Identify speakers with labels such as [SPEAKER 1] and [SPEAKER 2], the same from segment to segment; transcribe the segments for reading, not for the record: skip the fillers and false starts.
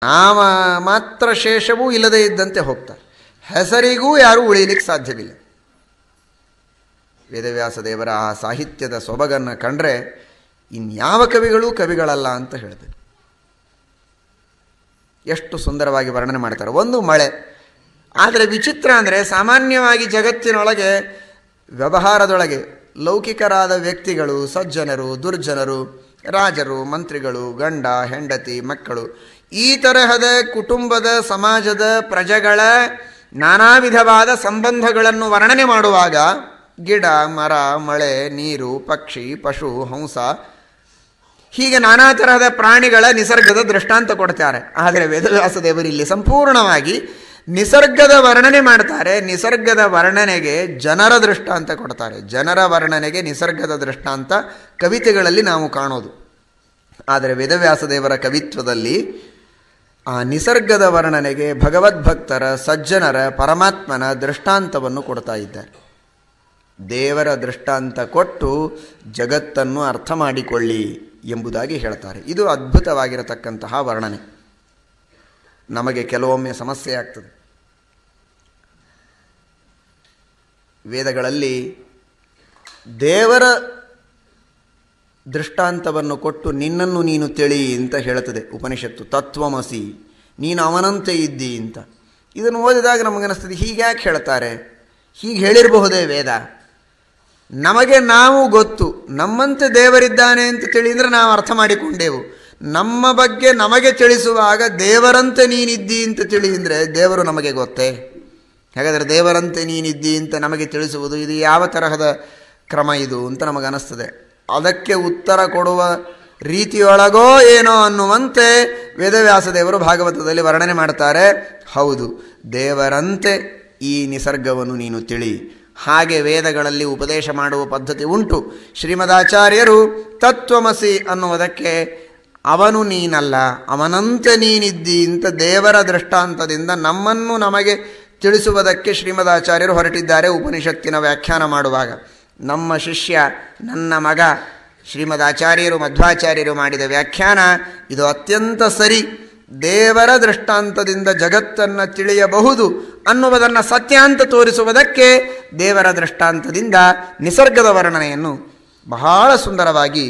[SPEAKER 1] ನಾಮ ಮಾತ್ರ ಶೇಷವೂ ಇಲ್ಲದೇ ಇದ್ದಂತೆ ಹೋಗ್ತಾರೆ. ಹೆಸರಿಗೂ ಯಾರೂ ಉಳಿಯಲಿಕ್ಕೆ ಸಾಧ್ಯವಿಲ್ಲ. ವೇದವ್ಯಾಸ ದೇವರ ಆ ಸಾಹಿತ್ಯದ ಸೊಬಗನ್ನು ಕಂಡ್ರೆ ಇನ್ಯಾವ ಕವಿಗಳೂ ಕವಿಗಳಲ್ಲ ಅಂತ ಹೇಳಿದೆ. ಎಷ್ಟು ಸುಂದರವಾಗಿ ವರ್ಣನೆ ಮಾಡ್ತಾರೆ. ಒಂದು ಮಳೆ. ಆದರೆ ವಿಚಿತ್ರ ಅಂದರೆ ಸಾಮಾನ್ಯವಾಗಿ ಜಗತ್ತಿನೊಳಗೆ ವ್ಯವಹಾರದೊಳಗೆ ಲೌಕಿಕರಾದ ವ್ಯಕ್ತಿಗಳು, ಸಜ್ಜನರು, ದುರ್ಜನರು, ರಾಜರು, ಮಂತ್ರಿಗಳು, ಗಂಡ ಹೆಂಡತಿ, ಮಕ್ಕಳು, ಈ ತರಹದ ಕುಟುಂಬದ, ಸಮಾಜದ, ಪ್ರಜೆಗಳ ನಾನಾ ವಿಧವಾದ ಸಂಬಂಧಗಳನ್ನು ವರ್ಣನೆ ಮಾಡುವಾಗ ಗಿಡ, ಮರ, ಮಳೆ, ನೀರು, ಪಕ್ಷಿ, ಪಶು, ಹಂಸ, ಹೀಗೆ ನಾನಾ ತರಹದ ಪ್ರಾಣಿಗಳ ನಿಸರ್ಗದ ದೃಷ್ಟಾಂತ ಕೊಡ್ತಾರೆ. ಆದರೆ ವೇದವ್ಯಾಸ ದೇವರು ಇಲ್ಲಿ ಸಂಪೂರ್ಣವಾಗಿ ನಿಸರ್ಗದ ವರ್ಣನೆ ಮಾಡ್ತಾರೆ. ನಿಸರ್ಗದ ವರ್ಣನೆಗೆ ಜನರ ದೃಷ್ಟಾಂತ ಕೊಡ್ತಾರೆ. ಜನರ ವರ್ಣನೆಗೆ ನಿಸರ್ಗದ ದೃಷ್ಟಾಂತ ಕವಿತೆಗಳಲ್ಲಿ ನಾವು ಕಾಣೋದು. ಆದರೆ ವೇದವ್ಯಾಸ ದೇವರ ಕವಿತ್ವದಲ್ಲಿ ಆ ನಿಸರ್ಗದ ವರ್ಣನೆಗೆ ಭಗವದ್ಭಕ್ತರ, ಸಜ್ಜನರ, ಪರಮಾತ್ಮನ ದೃಷ್ಟಾಂತವನ್ನು ಕೊಡ್ತಾ ಇದ್ದಾರೆ. ದೇವರ ದೃಷ್ಟಾಂತ ಕೊಟ್ಟು ಜಗತ್ತನ್ನು ಅರ್ಥ ಮಾಡಿಕೊಳ್ಳಿ ಎಂಬುದಾಗಿ ಹೇಳ್ತಾರೆ. ಇದು ಅದ್ಭುತವಾಗಿರತಕ್ಕಂತಹ ವರ್ಣನೆ. ನಮಗೆ ಕೆಲವೊಮ್ಮೆ ಸಮಸ್ಯೆ ಆಗ್ತದೆ. ವೇದಗಳಲ್ಲಿ ದೇವರ ದೃಷ್ಟಾಂತವನ್ನು ಕೊಟ್ಟು ನಿನ್ನನ್ನು ನೀನು ತಿಳಿ ಅಂತ ಹೇಳುತ್ತದೆ ಉಪನಿಷತ್ತು. ತತ್ವಮಸಿ, ನೀನು ಅವನಂತೆ ಇದ್ದಿ ಅಂತ. ಇದನ್ನು ಓದಿದಾಗ ನಮಗನಿಸ್ತದೆ, ಹೀಗ್ಯಾಕೆ ಹೇಳ್ತಾರೆ? ಹೀಗೆ ಹೇಳಿರಬಹುದೇ ವೇದ? ನಮಗೆ ನಾವು ಗೊತ್ತು, ನಮ್ಮಂತೆ ದೇವರಿದ್ದಾನೆ ಅಂತ ತಿಳಿದ್ರೆ ನಾವು ಅರ್ಥ ಮಾಡಿಕೊಂಡೆವು. ನಮ್ಮ ಬಗ್ಗೆ ನಮಗೆ ತಿಳಿಸುವಾಗ ದೇವರಂತೆ ನೀನಿದ್ದಿ ಅಂತ ತಿಳಿ ಅಂದರೆ ದೇವರು ನಮಗೆ ಗೊತ್ತೇ? ಹಾಗಾದರೆ ದೇವರಂತೆ ನೀನಿದ್ದಿ ಅಂತ ನಮಗೆ ತಿಳಿಸುವುದು ಇದು ಯಾವ ತರಹದ ಕ್ರಮ ಇದು ಅಂತ ನಮಗನಿಸ್ತದೆ. ಅದಕ್ಕೆ ಉತ್ತರ ಕೊಡುವ ರೀತಿಯೊಳಗೋ ಏನೋ ಅನ್ನುವಂತೆ ವೇದವ್ಯಾಸ ದೇವರು ಭಾಗವತದಲ್ಲಿ ವರ್ಣನೆ ಮಾಡ್ತಾರೆ. ಹೌದು, ದೇವರಂತೆ ಈ ನಿಸರ್ಗವನ್ನು ನೀನು ತಿಳಿ. ಹಾಗೆ ವೇದಗಳಲ್ಲಿ ಉಪದೇಶ ಮಾಡುವ ಪದ್ಧತಿ ಉಂಟು. ಶ್ರೀಮದಾಚಾರ್ಯರು ತತ್ವಮಸಿ ಅನ್ನುವುದಕ್ಕೆ ಅವನು ನೀನಲ್ಲ, ಅವನಂತೆ ನೀನಿದ್ದಿ ಅಂತ ದೇವರ ದೃಷ್ಟಾಂತದಿಂದ ನಮ್ಮನ್ನು ನಮಗೆ ತಿಳಿಸುವುದಕ್ಕೆ ಶ್ರೀಮದಾಚಾರ್ಯರು ಹೊರಟಿದ್ದಾರೆ ಉಪನಿಷತ್ತಿನ ವ್ಯಾಖ್ಯಾನ ಮಾಡುವಾಗ. ನಮ್ಮ ಶಿಷ್ಯ, ನನ್ನ ಮಗ ಶ್ರೀಮದಾಚಾರ್ಯರು, ಮಧ್ವಾಚಾರ್ಯರು ಮಾಡಿದ ವ್ಯಾಖ್ಯಾನ ಇದು ಅತ್ಯಂತ ಸರಿ. ದೇವರ ದೃಷ್ಟಾಂತದಿಂದ ಜಗತ್ತನ್ನು ತಿಳಿಯಬಹುದು ಅನ್ನುವುದನ್ನು ಸತ್ಯ ಅಂತ ತೋರಿಸುವುದಕ್ಕೆ ದೇವರ ದೃಷ್ಟಾಂತದಿಂದ ನಿಸರ್ಗದ ವರ್ಣನೆಯನ್ನು ಬಹಳ ಸುಂದರವಾಗಿ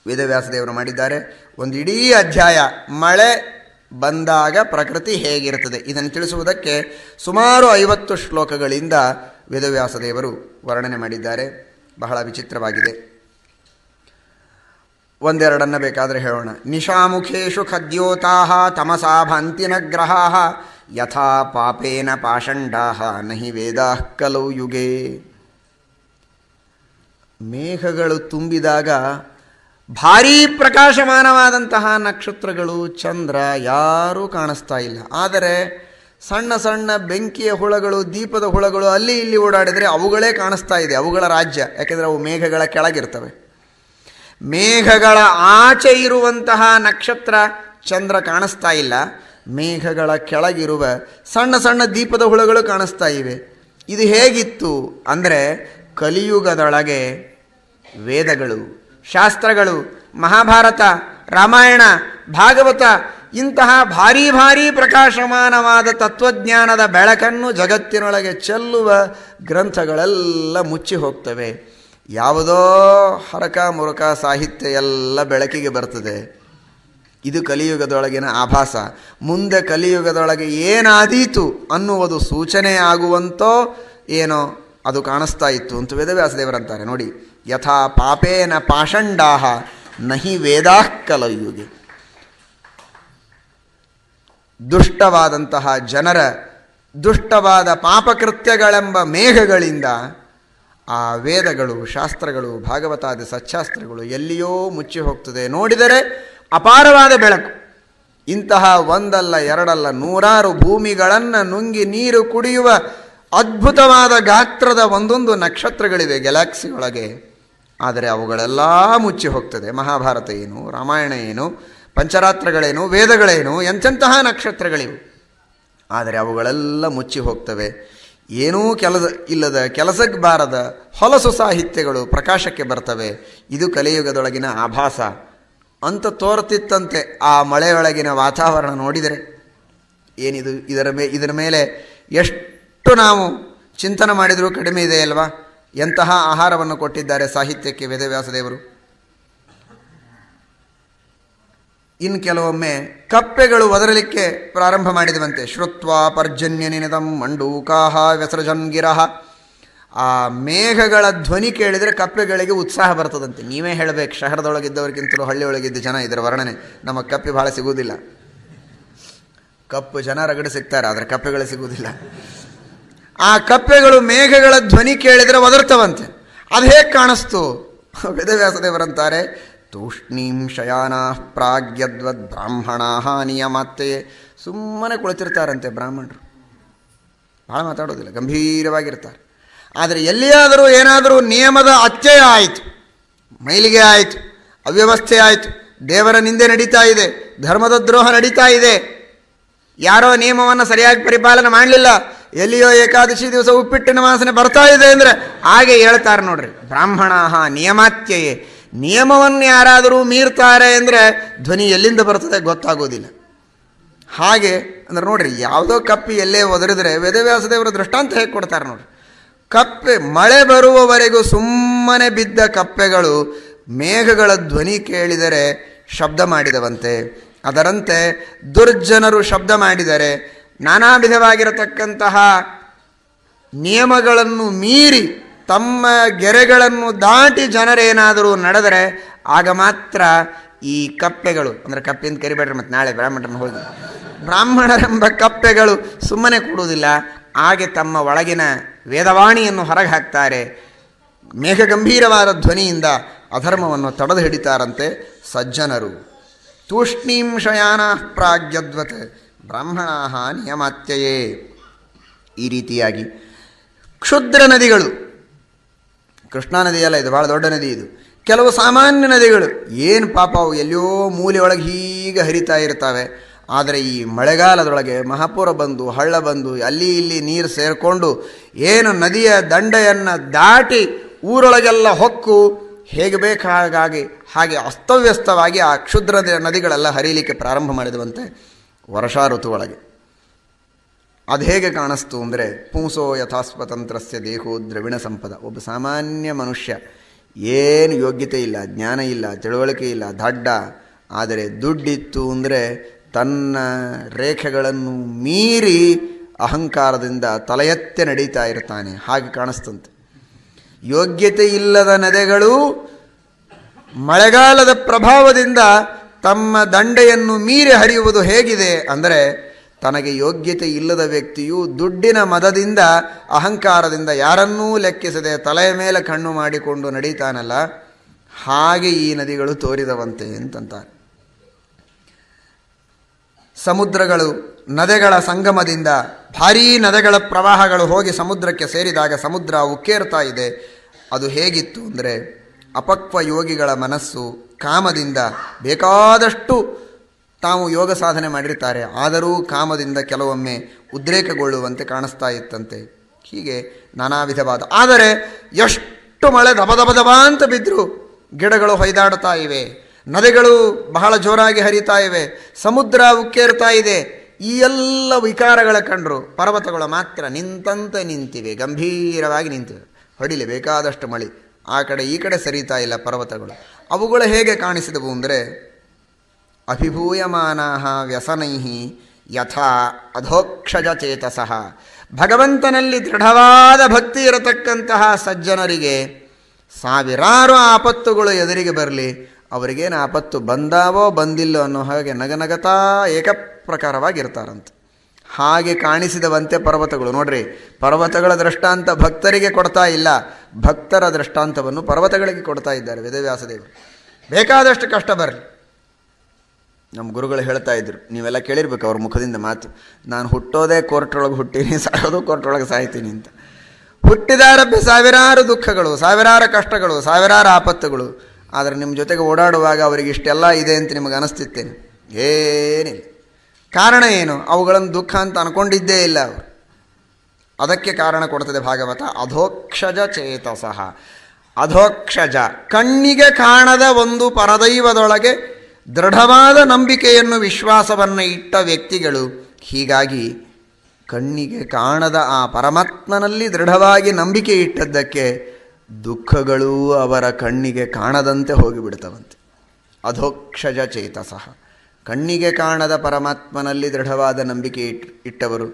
[SPEAKER 1] ವೇದವ್ಯಾಸದೇವರು ಮಾಡಿದ್ದಾರೆ. ಒಂದು ಇಡೀ ಅಧ್ಯಾಯ ಮಳೆ ಬಂದಾಗ ಪ್ರಕೃತಿ ಹೇಗಿರುತ್ತದೆ ಇದನ್ನು ತಿಳಿಸುವುದಕ್ಕೆ ಸುಮಾರು 50 ಶ್ಲೋಕಗಳಿಂದ ವೇದವ್ಯಾಸದೇವರು ವರ್ಣನೆ ಮಾಡಿದ್ದಾರೆ. ಬಹಳ ವಿಚಿತ್ರವಾಗಿದೆ. ಒಂದೆರಡನ್ನು ಬೇಕಾದರೆ ಹೇಳೋಣ. ನಿಶಾಮುಖೇಶು ಖದ್ಯೋತಾಃ ತಮಸಾ ಭಾಂತಿ ನ ಗ್ರಹಾಃ ಯಥಾ ಪಾಪೇನ ಪಾಷಂಡಾಃ ನಹಿ ವೇದಾಃ ಕಲೌ ಯುಗೇ. ಮೇಘಗಳು ತುಂಬಿದಾಗ ಭಾರೀ ಪ್ರಕಾಶಮಾನವಾದಂತಹ ನಕ್ಷತ್ರಗಳು, ಚಂದ್ರ ಯಾರೂ ಕಾಣಿಸ್ತಾ ಇಲ್ಲ. ಆದರೆ ಸಣ್ಣ ಸಣ್ಣ ಬೆಂಕಿಯ ಹುಳಗಳು, ದೀಪದ ಹುಳಗಳು ಅಲ್ಲಿ ಇಲ್ಲಿ ಓಡಾಡಿದರೆ ಅವುಗಳೇ ಕಾಣಿಸ್ತಾ ಇದೆ. ಅವುಗಳ ರಾಜ್ಯ. ಯಾಕೆಂದರೆ ಅವು ಮೇಘಗಳ ಕೆಳಗಿರ್ತವೆ. ಮೇಘಗಳ ಆಚೆ ಇರುವಂತಹ ನಕ್ಷತ್ರ, ಚಂದ್ರ ಕಾಣಿಸ್ತಾ ಇಲ್ಲ. ಮೇಘಗಳ ಕೆಳಗಿರುವ ಸಣ್ಣ ಸಣ್ಣ ದೀಪದ ಹುಳಗಳು ಕಾಣಿಸ್ತಾ ಇವೆ. ಇದು ಹೇಗಿತ್ತು ಅಂದರೆ ಕಲಿಯುಗದೊಳಗೆ ವೇದಗಳು, ಶಾಸ್ತ್ರಗಳು, ಮಹಾಭಾರತ, ರಾಮಾಯಣ, ಭಾಗವತ ಇಂತಹ ಭಾರೀ ಭಾರೀ ಪ್ರಕಾಶಮಾನವಾದ ತತ್ವಜ್ಞಾನದ ಬೆಳಕನ್ನು ಜಗತ್ತಿನೊಳಗೆ ಚೆಲ್ಲುವ ಗ್ರಂಥಗಳೆಲ್ಲ ಮುಚ್ಚಿ ಹೋಗ್ತವೆ. ಯಾವುದೋ ಹರಕ ಮುರಕ ಸಾಹಿತ್ಯ ಎಲ್ಲ ಬೆಳಕಿಗೆ ಬರ್ತದೆ. ಇದು ಕಲಿಯುಗದೊಳಗಿನ ಆಭಾಸ. ಮುಂದೆ ಕಲಿಯುಗದೊಳಗೆ ಏನಾದೀತು ಅನ್ನುವುದು ಸೂಚನೆ ಆಗುವಂತೋ ಏನೋ ಅದು ಕಾಣಿಸ್ತಾ ಇತ್ತು ಅಂತ ವೇದವ್ಯಾಸದೇವರಂತಾರೆ. ನೋಡಿ, ಯಥಾ ಪಾಪೇನ ಪಾಷಂಡಾಃ ನಹಿ ವೇದಾಃ ಕಲಯುಗೆ. ದುಷ್ಟವಾದಂತಹ ಜನರ ದುಷ್ಟವಾದ ಪಾಪಕೃತ್ಯಗಳೆಂಬ ಮೇಘಗಳಿಂದ ಆ ವೇದಗಳು, ಶಾಸ್ತ್ರಗಳು, ಭಾಗವತಾದಿ ಸಚ್ಚಾಸ್ತ್ರಗಳು ಎಲ್ಲಿಯೋ ಮುಚ್ಚಿ ಹೋಗ್ತದೆ. ನೋಡಿದರೆ ಅಪಾರವಾದ ಬೆಳಕು. ಇಂತಹ ಒಂದಲ್ಲ ಎರಡಲ್ಲ ನೂರಾರು ಭೂಮಿಗಳನ್ನು ನುಂಗಿ ನೀರು ಕುಡಿಯುವ ಅದ್ಭುತವಾದ ಗಾತ್ರದ ಒಂದೊಂದು ನಕ್ಷತ್ರಗಳಿವೆ ಗ್ಯಾಲಕ್ಸಿ ಒಳಗೆ. ಆದರೆ ಅವುಗಳೆಲ್ಲ ಮುಚ್ಚಿ ಹೋಗ್ತದೆ. ಮಹಾಭಾರತ ಏನು, ರಾಮಾಯಣ ಏನು, ಪಂಚರಾತ್ರಗಳೇನು, ವೇದಗಳೇನು, ಎಂತೆಂತಹ ನಕ್ಷತ್ರಗಳಿವು. ಆದರೆ ಅವುಗಳೆಲ್ಲ ಮುಚ್ಚಿ ಹೋಗ್ತವೆ. ಏನೂ ಇಲ್ಲದ, ಕೆಲಸಕ್ಕೆ ಬಾರದ ಹೊಲಸು ಸಾಹಿತ್ಯಗಳು ಪ್ರಕಾಶಕ್ಕೆ ಬರ್ತವೆ. ಇದು ಕಲಿಯುಗದೊಳಗಿನ ಆಭಾಸ. ಅಂತ ತೋರ್ತಿತ್ತಂತೆ. ಆ ಮಳೆಯೊಳಗಿನ ವಾತಾವರಣ ನೋಡಿದರೆ ಏನಿದು, ಇದರ ಮೇಲೆ ಎಷ್ಟು ನಾವು ಚಿಂತನೆ ಮಾಡಿದರೂ ಕಡಿಮೆ ಇದೆ ಅಲ್ವಾ? ಎಂತಹ ಆಹಾರವನ್ನು ಕೊಟ್ಟಿದ್ದಾರೆ ಸಾಹಿತ್ಯಕ್ಕೆ ವೇದವ್ಯಾಸದೇವರು. ಇನ್ನು ಕೆಲವೊಮ್ಮೆ ಕಪ್ಪೆಗಳು ಒದರಲಿಕ್ಕೆ ಪ್ರಾರಂಭ ಮಾಡಿದವಂತೆ. ಶ್ರುತ್ವಾ ಪರ್ಜನ್ಯ ನಿನದಂ ಮಂಡೂಕಾಹ ವ್ಯಸೃಜನ್ ಗಿರಹ. ಆ ಮೇಘಗಳ ಧ್ವನಿ ಕೇಳಿದರೆ ಕಪ್ಪೆಗಳಿಗೆ ಉತ್ಸಾಹ ಬರ್ತದಂತೆ. ನೀವೇ ಹೇಳಬೇಕು, ಶಹರದೊಳಗಿದ್ದವ್ರಿಗಿಂತಲೂ ಹಳ್ಳಿಯೊಳಗಿದ್ದ ಜನ ಇದರ ವರ್ಣನೆ. ನಮಗೆ ಕಪ್ಪೆ ಭಾಳ ಸಿಗುವುದಿಲ್ಲ. ಕಪ್ಪು ಜನ ರಗಡೆ ಸಿಗ್ತಾರೆ, ಆದರೆ ಕಪ್ಪೆಗಳು ಸಿಗುವುದಿಲ್ಲ. ಆ ಕಪ್ಪೆಗಳು ಮೇಘಗಳ ಧ್ವನಿ ಕೇಳಿದರೆ ಒದರ್ತವಂತೆ. ಅದು ಹೇಗೆ ಕಾಣಿಸ್ತು? ವೇದವ್ಯಾಸದೇವರಂತಾರೆ, ತೂಷ್ಣೀಂ ಶಯಾನಾ ಪ್ರಾಗ್ಯದ್ವದ್ ಬ್ರಾಹ್ಮಣಾ ನಿಯಮಾತ್ತೆಯೇ. ಸುಮ್ಮನೆ ಕುಳಿತಿರ್ತಾರಂತೆ ಬ್ರಾಹ್ಮಣರು, ಭಾಳ ಮಾತಾಡೋದಿಲ್ಲ, ಗಂಭೀರವಾಗಿರ್ತಾರೆ. ಆದರೆ ಎಲ್ಲಿಯಾದರೂ ಏನಾದರೂ ನಿಯಮದ ಅತ್ಯಯ ಆಯಿತು, ಮೈಲಿಗೆ ಆಯಿತು, ಅವ್ಯವಸ್ಥೆ ಆಯಿತು, ದೇವರ ನಿಂದೆ ನಡೀತಾ ಇದೆ, ಧರ್ಮದ ದ್ರೋಹ ನಡೀತಾ ಇದೆ, ಯಾರೋ ನಿಯಮವನ್ನು ಸರಿಯಾಗಿ ಪರಿಪಾಲನೆ ಮಾಡಲಿಲ್ಲ, ಎಲ್ಲಿಯೋ ಏಕಾದಶಿ ದಿವಸ ಉಪ್ಪಿಟ್ಟಿನ ವಾಸನೆ ಬರ್ತಾ ಇದೆ ಅಂದರೆ ಹಾಗೆ ಹೇಳ್ತಾರೆ ನೋಡ್ರಿ. ಬ್ರಾಹ್ಮಣ ನಿಯಮಾತ್ಯಯೇ. ನಿಯಮವನ್ನು ಯಾರಾದರೂ ಮೀರ್ತಾರೆ ಅಂದರೆ ಧ್ವನಿ ಎಲ್ಲಿಂದ ಬರ್ತದೆ ಗೊತ್ತಾಗೋದಿಲ್ಲ. ಹಾಗೆ ಅಂದ್ರೆ ನೋಡ್ರಿ, ಯಾವುದೋ ಕಪ್ಪಿ ಎಲ್ಲೇ ಒದರಿದ್ರೆ ವೇದವ್ಯಾಸದೇವರ ದೃಷ್ಟಾಂತ ಹೇಗೆ ಕೊಡ್ತಾರೆ ನೋಡ್ರಿ. ಕಪ್ಪೆ ಮಳೆ ಬರುವವರೆಗೂ ಸುಮ್ಮನೆ ಬಿದ್ದ ಕಪ್ಪೆಗಳು ಮೇಘಗಳ ಧ್ವನಿ ಕೇಳಿದರೆ ಶಬ್ದ ಮಾಡಿದವಂತೆ. ಅದರಂತೆ ದುರ್ಜನರು ಶಬ್ದ ಮಾಡಿದರೆ, ನಾನಾ ವಿಧವಾಗಿರತಕ್ಕಂತಹ ನಿಯಮಗಳನ್ನು ಮೀರಿ ತಮ್ಮ ಗೆರೆಗಳನ್ನು ದಾಟಿ ಜನರೇನಾದರೂ ನಡೆದರೆ ಆಗ ಮಾತ್ರ ಈ ಕಪ್ಪೆಗಳು, ಅಂದರೆ ಕಪ್ಪೆಯಿಂದ ಕರಿಬೇಡ್ರಿ ಮತ್ತು ನಾಳೆ ಬ್ರಾಹ್ಮಣರನ್ನು ಹೋಗಿ, ಬ್ರಾಹ್ಮಣರೆಂಬ ಕಪ್ಪೆಗಳು ಸುಮ್ಮನೆ ಕೂಡುವುದಿಲ್ಲ. ಹಾಗೆ ತಮ್ಮ ಒಳಗಿನ ವೇದವಾಣಿಯನ್ನು ಹೊರಗೆ ಹಾಕ್ತಾರೆ. ಮೇಘಗಂಭೀರವಾದ ಧ್ವನಿಯಿಂದ ಅಧರ್ಮವನ್ನು ತಡೆದು ಹಿಡಿತಾರಂತೆ ಸಜ್ಜನರು. ತೂಷ್ಣೀಂ ಶಯಾನಾ ಪ್ರಾಗ್ಯದ್ವತ್ ಬ್ರಾಹ್ಮಣಾ ನಿಯಮಾತ್ಯಯೇ. ಈ ರೀತಿಯಾಗಿ ಕ್ಷುದ್ರ ನದಿಗಳು, ಕೃಷ್ಣಾ ನದಿಯಲ್ಲ, ಇದು ಭಾಳ ದೊಡ್ಡ ನದಿ. ಇದು ಕೆಲವು ಸಾಮಾನ್ಯ ನದಿಗಳು ಏನು ಪಾಪ ಅವು ಎಲ್ಲೋ ಮೂಲೆಯೊಳಗೆ ಹೀಗೆ ಹರಿತಾ ಇರ್ತವೆ. ಆದರೆ ಈ ಮಳೆಗಾಲದೊಳಗೆ ಮಹಾಪೂರ ಬಂದು ಹಳ್ಳ ಬಂದು ಅಲ್ಲಿ ಇಲ್ಲಿ ನೀರು ಸೇರಿಕೊಂಡು ಏನು ನದಿಯ ದಂಡೆಯನ್ನು ದಾಟಿ ಊರೊಳಗೆಲ್ಲ ಹೊಕ್ಕು ಹೇಗೆ ಬೇಕಾಗಿ ಹಾಗೆ ಅಸ್ತವ್ಯಸ್ತವಾಗಿ ಆ ಕ್ಷುದ್ರ ನದಿಗಳೆಲ್ಲ ಹರಿಯಲಿಕ್ಕೆ ಪ್ರಾರಂಭ ಮಾಡಿದವಂತೆ ವರ್ಷಾ ಋತುವೊಳಗೆ. ಅದು ಹೇಗೆ ಕಾಣಿಸ್ತು ಅಂದರೆ, ಪುಂಸೋ ಯಥಾಸ್ವತಂತ್ರಸ್ಯ ದೇಹೋ ದ್ರವಿಣ ಸಂಪದ. ಒಬ್ಬ ಸಾಮಾನ್ಯ ಮನುಷ್ಯ, ಏನು ಯೋಗ್ಯತೆ ಇಲ್ಲ, ಜ್ಞಾನ ಇಲ್ಲ, ತಿಳುವಳಿಕೆ ಇಲ್ಲ, ದಡ್ಡ, ಆದರೆ ದುಡ್ಡಿತ್ತು ಅಂದರೆ ತನ್ನ ರೇಖೆಗಳನ್ನು ಮೀರಿ ಅಹಂಕಾರದಿಂದ ತಲೆ ಎತ್ತಿ ನಡೀತಾ ಇರ್ತಾನೆ. ಹಾಗೆ ಕಾಣಿಸ್ತಂತೆ. ಯೋಗ್ಯತೆ ಇಲ್ಲದ ನದಿಗಳು ಮಳೆಗಾಲದ ಪ್ರಭಾವದಿಂದ ತಮ್ಮ ದಂಡೆಯನ್ನು ಮೀರಿ ಹರಿಯುವುದು ಹೇಗಿದೆ ಅಂದರೆ, ತನಗೆ ಯೋಗ್ಯತೆ ಇಲ್ಲದ ವ್ಯಕ್ತಿಯು ದುಡ್ಡಿನ ಮದದಿಂದ ಅಹಂಕಾರದಿಂದ ಯಾರನ್ನೂ ಲೆಕ್ಕಿಸದೆ ತಲೆಯ ಮೇಲೆ ಕಣ್ಣು ಮಾಡಿಕೊಂಡು ನಡೀತಾನಲ್ಲ, ಹಾಗೆ ಈ ನದಿಗಳು ತೋರಿದವಂತೆ ಅಂತಂತಾರೆ. ಸಮುದ್ರಗಳು ನದಿಗಳ ಸಂಗಮದಿಂದ ಭಾರೀ ನದಿಗಳ ಪ್ರವಾಹಗಳು ಹೋಗಿ ಸಮುದ್ರಕ್ಕೆ ಸೇರಿದಾಗ ಸಮುದ್ರ ಉಕ್ಕೇರ್ತಾ ಇದೆ. ಅದು ಹೇಗಿತ್ತು ಅಂದರೆ, ಅಪಕ್ವ ಯೋಗಿಗಳ ಮನಸ್ಸು ಕಾಮದಿಂದ ಬೇಕಾದಷ್ಟು ತಾವು ಯೋಗ ಸಾಧನೆ ಮಾಡಿರ್ತಾರೆ, ಆದರೂ ಕಾಮದಿಂದ ಕೆಲವೊಮ್ಮೆ ಉದ್ರೇಕಗೊಳ್ಳುವಂತೆ ಕಾಣಿಸ್ತಾ ಇತ್ತಂತೆ. ಹೀಗೆ ನಾನಾ ವಿಧವಾದ. ಆದರೆ ಎಷ್ಟು ಮಳೆ ದಬ ಅಂತ ಬಿದ್ದರೂ ಗಿಡಗಳು ಹೊಯ್ದಾಡ್ತಾ ಇವೆ, ನದಿಗಳು ಬಹಳ ಜೋರಾಗಿ ಹರಿತಾ ಇವೆ, ಸಮುದ್ರ ಉಕ್ಕೇರ್ತಾ ಇದೆ. ಈ ಎಲ್ಲ ವಿಕಾರಗಳ ಕಂಡರು ಪರ್ವತಗಳು ಮಾತ್ರ ನಿಂತಂತೆ ನಿಂತಿವೆ, ಗಂಭೀರವಾಗಿ ನಿಂತಿವೆ. ಹೊಡಿಲೆ ಬೇಕಾದಷ್ಟು ಮಳೆ, ಆ ಕಡೆ ಈ ಕಡೆ ಸರಿತಾ ಇಲ್ಲ ಪರ್ವತಗಳು. ಅವುಗಳು ಹೇಗೆ ಕಾಣಿಸಿದವು ಅಂದರೆ, ಅಭಿಭೂಯಮಾನಾಃ ವ್ಯಸನೈಃ ಯಥಾ ಅಧೋಕ್ಷಜ ಚೇತಸಃ. ಭಗವಂತನಲ್ಲಿ ದೃಢವಾದ ಭಕ್ತಿ ಇರತಕ್ಕಂತಹ ಸಜ್ಜನರಿಗೆ ಸಾವಿರಾರು ಆಪತ್ತುಗಳು ಎದುರಿಗೆ ಬರಲಿ, ಅವರಿಗೇನು ಆಪತ್ತು ಬಂದಾವೋ ಬಂದಿಲ್ಲೋ ಅನ್ನೋ ಹಾಗೆ ನಗನಗತಾ ಏಕಪ್ರಕಾರವಾಗಿರ್ತಾರಂತೆ. ಹಾಗೆ ಕಾಣಿಸಿದವಂತೆ ಪರ್ವತಗಳು. ನೋಡ್ರಿ, ಪರ್ವತಗಳ ದೃಷ್ಟಾಂತ ಭಕ್ತರಿಗೆ ಕೊಡ್ತಾ ಇಲ್ಲ, ಭಕ್ತರ ದೃಷ್ಟಾಂತವನ್ನು ಪರ್ವತಗಳಿಗೆ ಕೊಡ್ತಾ ಇದ್ದಾರೆ ವೇದವ್ಯಾಸದೇವರು. ಬೇಕಾದಷ್ಟು ಕಷ್ಟ ಬರಲಿ. ನಮ್ಮ ಗುರುಗಳು ಹೇಳ್ತಾ ಇದ್ರು, ನೀವೆಲ್ಲ ಕೇಳಿರ್ಬೇಕು ಅವ್ರ ಮುಖದಿಂದ ಮಾತು, ನಾನು ಹುಟ್ಟೋದೇ ಕೋರ್ಟ್ರೊಳಗೆ ಹುಟ್ಟೀನಿ, ಸಾಯೋದು ಕೋರ್ಟ್ರೊಳಗೆ ಸಾಯ್ತೀನಿ ಅಂತ. ಹುಟ್ಟಿದಾರಬ್ಬೆ ಸಾವಿರಾರು ದುಃಖಗಳು, ಸಾವಿರಾರು ಕಷ್ಟಗಳು, ಸಾವಿರಾರು ಆಪತ್ತುಗಳು. ಆದರೆ ನಿಮ್ಮ ಜೊತೆಗೆ ಓಡಾಡುವಾಗ ಅವರಿಗೆ ಇಷ್ಟೆಲ್ಲ ಇದೆ ಅಂತ ನಿಮಗೆ ಅನಿಸ್ತಿತ್ತೇನೆ? ಏನಿಲ್ಲ. ಕಾರಣ ಏನು? ಅವುಗಳನ್ನು ದುಃಖ ಅಂತ ಅಂದ್ಕೊಂಡಿದ್ದೇ ಇಲ್ಲ ಅವರು. ಅದಕ್ಕೆ ಕಾರಣ ಕೊಡ್ತದೆ ಭಾಗವತ. ಅಧೋಕ್ಷಜ ಚೇತಸಃ. ಅಧೋಕ್ಷಜ, ಕಣ್ಣಿಗೆ ಕಾಣದ ಒಂದು ಪರದೈವದೊಳಗೆ ದೃಢವಾದ ನಂಬಿಕೆಯನ್ನು ವಿಶ್ವಾಸವನ್ನು ಇಟ್ಟ ವ್ಯಕ್ತಿಗಳು. ಹೀಗಾಗಿ ಕಣ್ಣಿಗೆ ಕಾಣದ ಆ ಪರಮಾತ್ಮನಲ್ಲಿ ದೃಢವಾಗಿ ನಂಬಿಕೆ ಇಟ್ಟದ್ದಕ್ಕೆ ದುಃಖಗಳೂ ಅವರ ಕಣ್ಣಿಗೆ ಕಾಣದಂತೆ ಹೋಗಿಬಿಡ್ತವಂತೆ. ಅಧೋಕ್ಷಜ ಚೇತಸಃ, ಕಣ್ಣಿಗೆ ಕಾಣದ ಪರಮಾತ್ಮನಲ್ಲಿ ದೃಢವಾದ ನಂಬಿಕೆ ಇಟ್ಟವರು.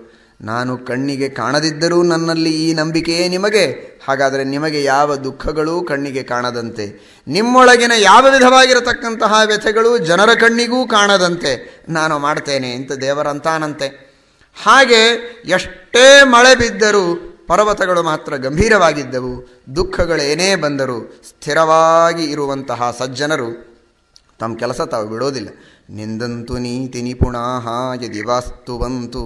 [SPEAKER 1] ನಾನು ಕಣ್ಣಿಗೆ ಕಾಣದಿದ್ದರೂ ನನ್ನಲ್ಲಿ ಈ ನಂಬಿಕೆಯೇ ನಿಮಗೆ, ಹಾಗಾದರೆ ನಿಮಗೆ ಯಾವ ದುಃಖಗಳೂ ಕಣ್ಣಿಗೆ ಕಾಣದಂತೆ, ನಿಮ್ಮೊಳಗಿನ ಯಾವ ವಿಧವಾಗಿರತಕ್ಕಂತಹ ವ್ಯಥೆಗಳು ಜನರ ಕಣ್ಣಿಗೂ ಕಾಣದಂತೆ ನಾನು ಮಾಡ್ತೇನೆ ಅಂತ ದೇವರಂತಾನಂತೆ. ಹಾಗೆ ಎಷ್ಟೇ ಮಳೆ ಬಿದ್ದರೂ ಪರ್ವತಗಳು ಮಾತ್ರ ಗಂಭೀರವಾಗಿದ್ದವು, ದುಃಖಗಳೇನೇ ಬಂದರೂ ಸ್ಥಿರವಾಗಿ ಇರುವಂತಹ ಸಜ್ಜನರು ತಮ್ಮ ಕೆಲಸ ತಾವು ಬಿಡೋದಿಲ್ಲ. ನಿಂದಂತು ನೀತಿ ನಿಪುಣಾಃ ಯದಿ ವಾಸ್ತುವಂತು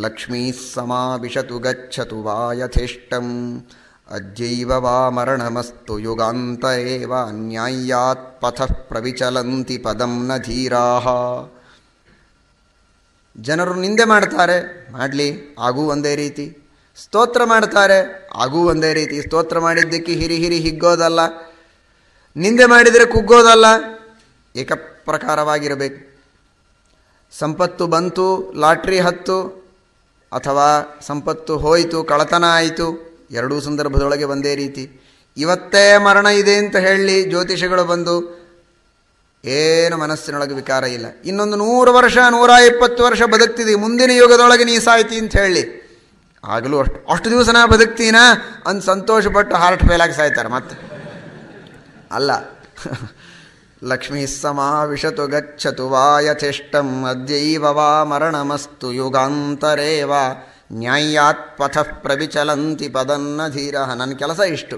[SPEAKER 1] ಲಕ್ಷ್ಮೀ ಸಮಾವಿಶತು ಗಚ್ಚತು ವಾ ಯಥೇಷ್ಟಂ ಅದ್ಯೈವ ವಾ ಮರಣಮಸ್ತು ಯುಗಾಂತ ಏವ ನ್ಯಾಯಾತ್ ಪಥಃ ಪ್ರವಿಚಲಂತಿ ಪದಂ ನ ಧೀರಾಃ. ಜನರು ನಿಂದೆ ಮಾಡ್ತಾರೆ, ಮಾಡಲಿ, ಆಗೂ ಒಂದೇ ರೀತಿ. ಸ್ತೋತ್ರ ಮಾಡ್ತಾರೆ, ಆಗೂ ಒಂದೇ ರೀತಿ. ಸ್ತೋತ್ರ ಮಾಡಿದ್ದಕ್ಕೆ ಹಿರಿ ಹಿರಿ ಹಿಗ್ಗೋದಲ್ಲ, ನಿಂದೆ ಮಾಡಿದರೆ ಕುಗ್ಗೋದಲ್ಲ, ಏಕಪ್ರಕಾರವಾಗಿರಬೇಕು. ಸಂಪತ್ತು ಬಂತು, ಲಾಟ್ರಿ ಹತ್ತು, ಅಥವಾ ಸಂಪತ್ತು ಹೋಯಿತು, ಕಳತನ ಆಯಿತು, ಎರಡೂ ಸಂದರ್ಭದೊಳಗೆ ಒಂದೇ ರೀತಿ. ಇವತ್ತೇ ಮರಣ ಇದೆ ಅಂತ ಹೇಳಿ ಜ್ಯೋತಿಷಿಗಳು ಬಂದು ಏನು ಮನಸ್ಸಿನೊಳಗೆ ವಿಕಾರ ಇಲ್ಲ. ಇನ್ನೊಂದು 100 ವರ್ಷ 120 ವರ್ಷ ಬದುಕ್ತಿದ್ದಿ, ಮುಂದಿನ ಯುಗದೊಳಗೆ ನೀ ಸಾಯ್ತಿ ಅಂತ ಹೇಳಿ, ಆಗಲೂ ಅಷ್ಟು ದಿವಸ ನಾ ಬದುಕ್ತೀನಾ ಅಂತ ಸಂತೋಷಪಟ್ಟು ಹಾರ್ಟ್ ಫೇಲ್ ಆಗಿ ಸಾಯ್ತಾರೆ. ಮತ್ತೆ ಅಲ್ಲ, ಲಕ್ಷ್ಮೀ ಸಮಾವಿಶತು ಗಚ್ಚತು ವಾ ಯಥೇಷ್ಟಂ ಅದ್ಯೈವ ವಾ ಮರಣಮಸ್ತು ಯುಗಾಂತರೇವ ನ್ಯಾಯಾತ್ ಪಥಃ ಪ್ರವಿಚಲಂತಿ ಪದನ್ನ ಧೀರಃ. ನನ್ನ ಕೆಲಸ ಇಷ್ಟು,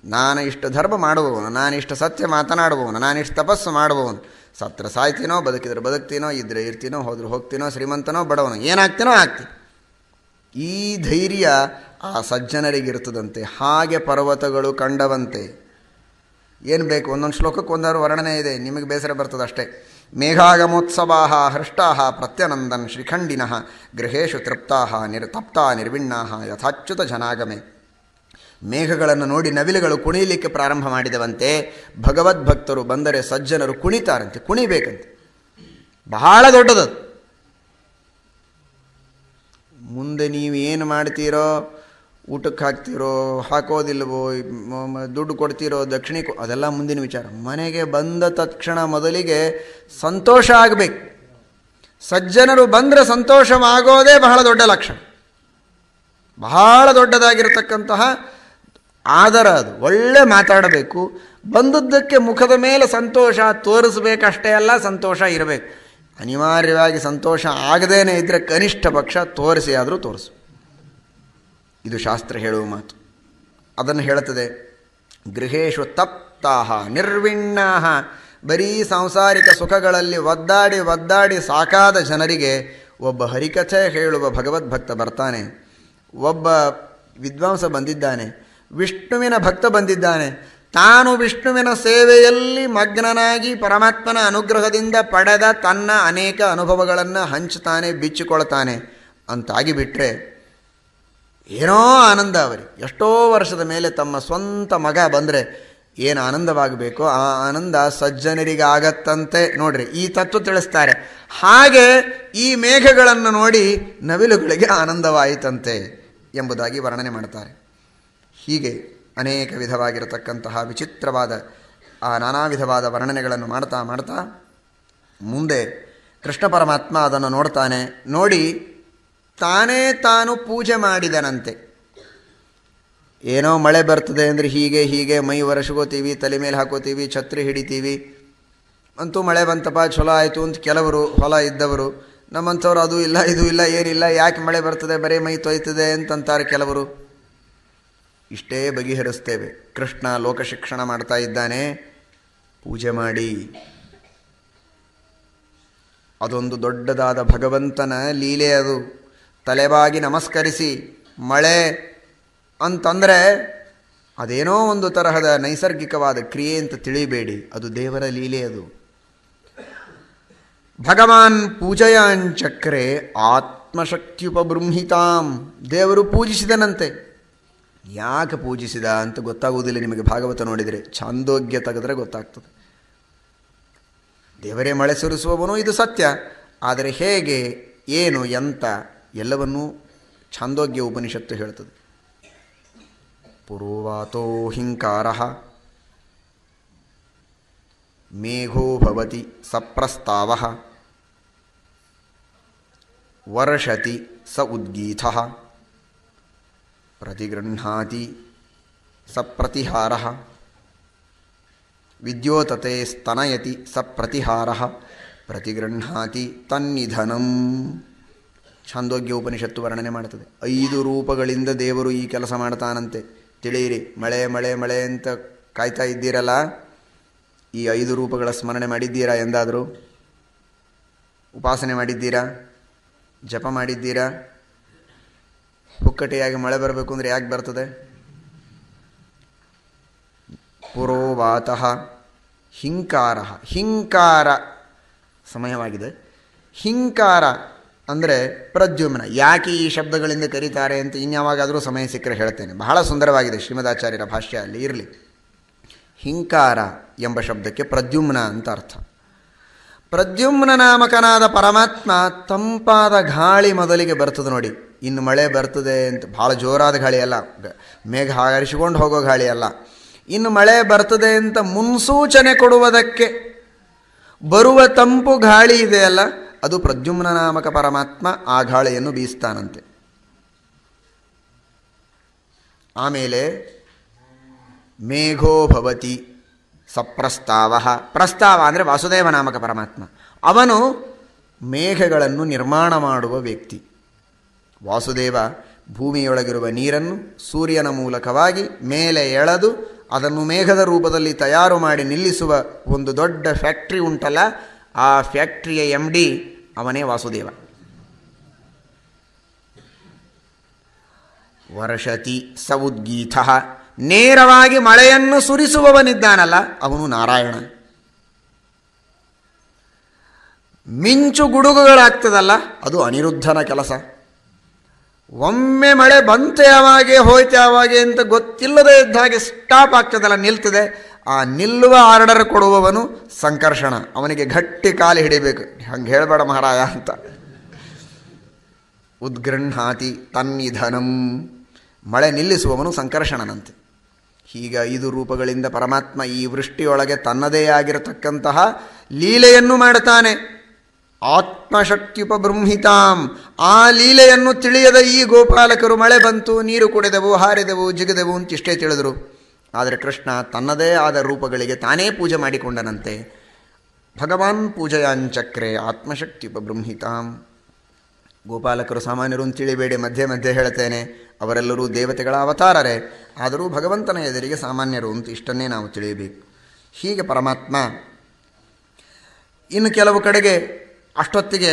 [SPEAKER 1] ನಾನು ಇಷ್ಟು ಧರ್ಮ ಮಾಡುವವನು, ನಾನಿಷ್ಟು ಸತ್ಯ ಮಾತನಾಡುವವನು, ನಾನಿಷ್ಟು ತಪಸ್ಸು ಮಾಡುವವನು. ಸತ್ರ ಸಾಯ್ತೀನೋ, ಬದುಕಿದ್ರೆ ಬದುಕ್ತೀನೋ, ಇದ್ರೆ ಇರ್ತೀನೋ, ಹೋದ್ರೆ ಹೋಗ್ತೀನೋ, ಶ್ರೀಮಂತನೋ ಬಡವನೋ, ಏನಾಗ್ತೀನೋ ಆಗ್ತೀನಿ. ಈ ಧೈರ್ಯ ಆ ಸಜ್ಜನರಿಗಿರ್ತದಂತೆ. ಹಾಗೆ ಪರ್ವತಗಳು ಕಂಡವಂತೆ. ಏನು ಬೇಕು, ಒಂದೊಂದು ಶ್ಲೋಕಕ್ಕೆ ಒಂದಾರು ವರ್ಣನೆ ಇದೆ, ನಿಮಗೆ ಬೇಸರ ಬರ್ತದೆ ಅಷ್ಟೇ. ಮೇಘಾಗಮೋತ್ಸವಾ ಹೃಷ್ಟಾ ಪ್ರತ್ಯನಂದನ್ ಶ್ರೀಖಂಡಿನಃ ಗೃಹೇಶು ತೃಪ್ತಾ ತಪ್ತಾ ನಿರ್ವಿಣ್ಣಾ ಯಥಾಚ್ಯುತ ಜನಾಗಮೆ. ಮೇಘಗಳನ್ನು ನೋಡಿ ನವಿಲುಗಳು ಕುಣಿಯಲಿಕ್ಕೆ ಪ್ರಾರಂಭ ಮಾಡಿದವಂತೆ. ಭಗವದ್ಭಕ್ತರು ಬಂದರೆ ಸಜ್ಜನರು ಕುಣಿತಾರಂತೆ, ಕುಣಿಬೇಕಂತೆ. ಬಹಳ ದೊಡ್ಡದದು. ಮುಂದೆ ನೀವು ಏನು ಮಾಡ್ತೀರೋ, ಊಟಕ್ಕೆ ಹಾಕ್ತಿರೋ ಹಾಕೋದಿಲ್ವೋ, ದುಡ್ಡು ಕೊಡ್ತಿರೋ, ದಕ್ಷಿಣೆ ಅದೆಲ್ಲ ಮುಂದಿನ ವಿಚಾರ. ಮನೆಗೆ ಬಂದ ತಕ್ಷಣ ಮೊದಲಿಗೆ ಸಂತೋಷ ಆಗಬೇಕು. ಸಜ್ಜನರು ಬಂದರೆ ಸಂತೋಷವಾಗೋದೇ ಬಹಳ ದೊಡ್ಡ ಲಕ್ಷಣ, ಬಹಳ ದೊಡ್ಡದಾಗಿರತಕ್ಕಂತಹ ಆದರ. ಅದು ಒಳ್ಳೆ ಮಾತಾಡಬೇಕು. ಬಂದದ್ದಕ್ಕೆ ಮುಖದ ಮೇಲೆ ಸಂತೋಷ ತೋರಿಸ್ಬೇಕಷ್ಟೇ ಅಲ್ಲ, ಸಂತೋಷ ಇರಬೇಕು. ಅನಿವಾರ್ಯವಾಗಿ ಸಂತೋಷ ಆಗದೇನೆ ಇದ್ದರೆ ಕನಿಷ್ಠ ಪಕ್ಷ ತೋರಿಸಿ ಆದರೂ ತೋರಿಸು. ಇದು ಶಾಸ್ತ್ರ ಹೇಳುವ ಮಾತು. ಅದನ್ನು ಹೇಳುತ್ತದೆ. ಗೃಹೇಶು ತಪ್ತಾಹ ನಿರ್ವಿಣ್ಣಾಹ. ಬರೀ ಸಾಂಸಾರಿಕ ಸುಖಗಳಲ್ಲಿ ಒದ್ದಾಡಿ ಒದ್ದಾಡಿ ಸಾಕಾದ ಜನರಿಗೆ ಒಬ್ಬ ಹರಿಕಥೆ ಹೇಳುವ ಭಗವದ್ಭಕ್ತ ಬರ್ತಾನೆ, ಒಬ್ಬ ವಿದ್ವಾಂಸ ಬಂದಿದ್ದಾನೆ, ವಿಷ್ಣುವಿನ ಭಕ್ತ ಬಂದಿದ್ದಾನೆ. ತಾನು ವಿಷ್ಣುವಿನ ಸೇವೆಯಲ್ಲಿ ಮಗ್ನನಾಗಿ ಪರಮಾತ್ಮನ ಅನುಗ್ರಹದಿಂದ ಪಡೆದ ತನ್ನ ಅನೇಕ ಅನುಭವಗಳನ್ನು ಹಂಚ್ತಾನೆ, ಬಿಚ್ಚಿಕೊಳ್ತಾನೆ ಅಂತಾಗಿಬಿಟ್ರೆ ಏನೋ ಆನಂದ ಅವರಿಗೆ. ಎಷ್ಟೋ ವರ್ಷದ ಮೇಲೆ ತಮ್ಮ ಸ್ವಂತ ಮಗ ಬಂದರೆ ಏನು ಆನಂದವಾಗಬೇಕೋ ಆ ಆನಂದ ಸಜ್ಜನರಿಗಾಗತ್ತಂತೆ. ನೋಡ್ರಿ, ಈ ತತ್ವ ತಿಳಿಸ್ತಾರೆ. ಹಾಗೆ ಈ ಮೇಘಗಳನ್ನು ನೋಡಿ ನವಿಲುಗಳಿಗೆ ಆನಂದವಾಯಿತಂತೆ ಎಂಬುದಾಗಿ ವರ್ಣನೆ ಮಾಡ್ತಾರೆ. ಹೀಗೆ ಅನೇಕ ವಿಧವಾಗಿರತಕ್ಕಂತಹ ವಿಚಿತ್ರವಾದ ನಾನಾ ವಿಧವಾದ ವರ್ಣನೆಗಳನ್ನು ಮಾಡ್ತಾ ಮಾಡ್ತಾ ಮುಂದೆ ಕೃಷ್ಣ ಪರಮಾತ್ಮ ಅದನ್ನು ನೋಡ್ತಾನೆ. ನೋಡಿ ತಾನೇ ತಾನು ಪೂಜೆ ಮಾಡಿದನಂತೆ. ಏನೋ ಮಳೆ ಬರ್ತದೆ ಅಂದರೆ ಹೀಗೆ ಹೀಗೆ ಮೈ ಒರೆಸ್ಕೋತೀವಿ, ತಲೆ ಮೇಲೆ ಹಾಕೋತೀವಿ, ಛತ್ರಿ ಹಿಡಿತೀವಿ. ಅಂತೂ ಮಳೆ ಬಂತಪ್ಪ ಚಲೋ ಆಯಿತು ಅಂತ ಕೆಲವರು, ಹೊಲ ಇದ್ದವರು. ನಮ್ಮಂಥವ್ರು ಅದು ಇಲ್ಲ ಇದು ಇಲ್ಲ ಏನಿಲ್ಲ, ಯಾಕೆ ಮಳೆ ಬರ್ತದೆ, ಬರೀ ಮೈ ತೊಯ್ತದೆ ಅಂತಂತಾರೆ ಕೆಲವರು. ಇಷ್ಟೇ ಬಗೆಹರಿಸ್ತೇವೆ. ಕೃಷ್ಣ ಲೋಕಶಿಕ್ಷಣ ಮಾಡ್ತಾ ಇದ್ದಾನೆ, ಪೂಜೆ ಮಾಡಿ. ಅದೊಂದು ದೊಡ್ಡದಾದ ಭಗವಂತನ ಲೀಲೆ. ಅದು ತಲೆಬಾಗಿ ನಮಸ್ಕರಿಸಿ ಮಳೆ ಅಂತಂದರೆ ಅದೇನೋ ಒಂದು ತರಹದ ನೈಸರ್ಗಿಕವಾದ ಕ್ರಿಯೆ ಅಂತ ತಿಳಿಬೇಡಿ, ಅದು ದೇವರ ಲೀಲೆ. ಅದು ಭಗವಾನ್ ಪೂಜಯಾಂಚಕ್ರೆ ಆತ್ಮಶಕ್ತ್ಯುಪಬೃಂಹಿತಾಂ. ದೇವರು ಪೂಜಿಸಿದನಂತೆ. ಯಾಕೆ ಪೂಜಿಸಿದ ಅಂತ ಗೊತ್ತಾಗುವುದಿಲ್ಲ ನಿಮಗೆ ಭಾಗವತ ನೋಡಿದರೆ, ಛಾಂದೋಗ್ಯ ತೆಗೆದರೆ ಗೊತ್ತಾಗ್ತದೆ. ದೇವರೇ ಮಳೆ ಸುರಿಸುವವನು, ಇದು ಸತ್ಯ. ಆದರೆ ಹೇಗೆ, ಏನು, ಎಂತ ಎಲ್ಲವನ್ನೂ ಛಾಂದೋಗ್ಯ ಉಪನಿಷತ್ತು ಹೇಳ್ತದೆ. ಪುರೋವಾತೋ ಹಿಂಕಾರ ಮೇಘೋ ಭವತಿ ಸಪ್ರಸ್ತಾವ ವರ್ಷತಿ ಸ ಉದ್ಗೀತ ಪ್ರತಿಗೃಹಾತಿ ಸ ಪ್ರತಿಹಾರ ವಿದ್ಯೋತತೆ ಸ್ತನಯತಿ ಸ ಪ್ರತಿಹಾರ ಪ್ರತಿಗೃಹಾತಿ ತನ್ನಿಧನಂ. ಛಾಂದೋಗ್ಯ ಉಪನಿಷತ್ತು ವರ್ಣನೆ ಮಾಡುತ್ತದೆ. 5 ರೂಪಗಳಿಂದ ದೇವರು ಈ ಕೆಲಸ ಮಾಡ್ತಾನಂತೆ. ತಿಳಿಯಿರಿ, ಮಳೆ ಮಳೆ ಮಳೆ ಅಂತ ಕಾಯ್ತಾ ಇದ್ದೀರಲ್ಲ, ಈ 5 ರೂಪಗಳ ಸ್ಮರಣೆ ಮಾಡಿದ್ದೀರಾ? ಎಂದಾದರೂ ಉಪಾಸನೆ ಮಾಡಿದ್ದೀರಾ? ಜಪ ಮಾಡಿದ್ದೀರಾ? ಪುಕ್ಕಟೆಯಾಗಿ ಮಳೆ ಬರಬೇಕು ಅಂದರೆ ಯಾಕೆ ಬರ್ತದೆ? ಪುರೋವಾತಃ ಹಿಂಕಾರ. ಹಿಂಕಾರ ಸಮಯವಾಗಿದೆ. ಹಿಂಕಾರ ಅಂದರೆ ಪ್ರದ್ಯುಮ್ನ. ಯಾಕೆ ಈ ಶಬ್ದಗಳಿಂದ ಕರೀತಾರೆ ಅಂತ ಇನ್ಯಾವಾಗಾದರೂ ಸಮಯ ಸಿಕ್ಕರೆ ಹೇಳ್ತೇನೆ. ಬಹಳ ಸುಂದರವಾಗಿದೆ ಶ್ರೀಮದಾಚಾರ್ಯರ ಭಾಷ್ಯ, ಅಲ್ಲಿ ಇರಲಿ. ಹಿಂಕಾರ ಎಂಬ ಶಬ್ದಕ್ಕೆ ಪ್ರದ್ಯುಮ್ನ ಅಂತ ಅರ್ಥ. ಪ್ರದ್ಯುಮ್ನ ನಾಮಕನಾದ ಪರಮಾತ್ಮ ತಂಪಾದ ಗಾಳಿ ಮೊದಲಿಗೆ ಬರ್ತದೆ ನೋಡಿ. ಇನ್ನು ಮಳೆ ಬರ್ತದೆ ಅಂತ, ಭಾಳ ಜೋರಾದ ಗಾಳಿ ಅಲ್ಲ, ಮೇಘ ಹಾರಿಸಿಕೊಂಡು ಹೋಗೋ ಗಾಳಿ ಅಲ್ಲ. ಇನ್ನು ಮಳೆ ಬರ್ತದೆ ಅಂತ ಮುನ್ಸೂಚನೆ ಕೊಡುವುದಕ್ಕೆ ಬರುವ ತಂಪು ಗಾಳಿ ಇದೆಯಲ್ಲ, ಅದು ಪ್ರದ್ಯುಮ್ನ ನಾಮಕ ಪರಮಾತ್ಮ ಆ ಗಾಳಿಯನ್ನು ಬೀಸ್ತಾನಂತೆ. ಆಮೇಲೆ ಮೇಘೋ ಭವತಿ ಸಪ್ರಸ್ತಾವ. ಪ್ರಸ್ತಾವ ಅಂದರೆ ವಾಸುದೇವ ನಾಮಕ ಪರಮಾತ್ಮ. ಅವನು ಮೇಘಗಳನ್ನು ನಿರ್ಮಾಣ ಮಾಡುವ ವ್ಯಕ್ತಿ. ವಾಸುದೇವ ಭೂಮಿಯೊಳಗಿರುವ ನೀರನ್ನು ಸೂರ್ಯನ ಮೂಲಕವಾಗಿ ಮೇಲೆ ಎಳೆದು ಅದನ್ನು ಮೇಘದ ರೂಪದಲ್ಲಿ ತಯಾರು ಮಾಡಿ ನಿಲ್ಲಿಸುವ ಒಂದು ದೊಡ್ಡ ಫ್ಯಾಕ್ಟ್ರಿ ಉಂಟಲ್ಲ, ಆ ಫ್ಯಾಕ್ಟ್ರಿಯ MD ಅವನೇ ವಾಸುದೇವ. ವರ್ಷತಿ ಸ ಉದ್ಗೀತ. ನೇರವಾಗಿ ಮಳೆಯನ್ನು ಸುರಿಸುವವನಿದ್ದಾನಲ್ಲ, ಅವನು ನಾರಾಯಣ. ಮಿಂಚು ಗುಡುಗುಗಳಾಗ್ತದಲ್ಲ, ಅದು ಅನಿರುದ್ಧನ ಕೆಲಸ. ಒಮ್ಮೆ ಮಳೆ ಬಂತೆ ಯಾವಾಗೆ ಹೋಯ್ತೆ ಯಾವಾಗೆ ಅಂತ ಗೊತ್ತಿಲ್ಲದೆ ಇದ್ದ ಹಾಗೆ ಸ್ಟಾಪ್ ಆಗ್ತದಲ್ಲ, ನಿಲ್ತದೆ. ಆ ನಿಲ್ಲುವ ಆರ್ಡರ್ ಕೊಡುವವನು ಸಂಕರ್ಷಣ. ಅವನಿಗೆ ಗಟ್ಟಿ ಕಾಲು ಹಿಡಿಬೇಕು, ಹಂಗೆ ಹೇಳಬೇಡ ಮಹಾರಾಯ ಅಂತ. ಉದ್ಗೃಹಾತಿ ತನ್ನಿಧನಂ. ಮಳೆ ನಿಲ್ಲಿಸುವವನು ಸಂಕರ್ಷಣನಂತೆ. ಹೀಗ 5 ರೂಪಗಳಿಂದ ಪರಮಾತ್ಮ ಈ ವೃಷ್ಟಿಯೊಳಗೆ ತನ್ನದೇ ಆಗಿರತಕ್ಕಂತಹ ಲೀಲೆಯನ್ನು ಮಾಡುತ್ತಾನೆ. ಆತ್ಮಶಕ್ತ್ಯುಪಬೃಂಹಿತಾಂ. ಆ ಲೀಲೆಯನ್ನು ತಿಳಿಯದ ಈ ಗೋಪಾಲಕರು ಮಳೆ ಬಂತು, ನೀರು ಕುಡಿದೆವು, ಹಾರಿದೆವು, ಜಿಗಿದೆವು ಅಂತ ಇಷ್ಟೇ ತಿಳಿದರು. ಆದರೆ ಕೃಷ್ಣ ತನ್ನದೇ ಆದ ರೂಪಗಳಿಗೆ ತಾನೇ ಪೂಜೆ ಮಾಡಿಕೊಂಡನಂತೆ. ಭಗವಾನ್ ಪೂಜೆಯಾಂಚಕ್ರೆ ಆತ್ಮಶಕ್ತ್ಯುಪಬೃಂಹಿತಾಂ. ಗೋಪಾಲಕರು ಸಾಮಾನ್ಯರು ಅಂತ ತಿಳಿಬೇಡಿ, ಮಧ್ಯೆ ಮಧ್ಯೆ ಹೇಳ್ತೇನೆ, ಅವರೆಲ್ಲರೂ ದೇವತೆಗಳ ಅವತಾರರೇ, ಆದರೂ ಭಗವಂತನ ಎದುರಿಗೆ ಸಾಮಾನ್ಯರು ಅಂತ ಇಷ್ಟನ್ನೇ ನಾವು ತಿಳಿಯಬೇಕು. ಹೀಗೆ ಪರಮಾತ್ಮ ಇನ್ನು ಕೆಲವು ಕಡೆಗೆ ಅಷ್ಟೊತ್ತಿಗೆ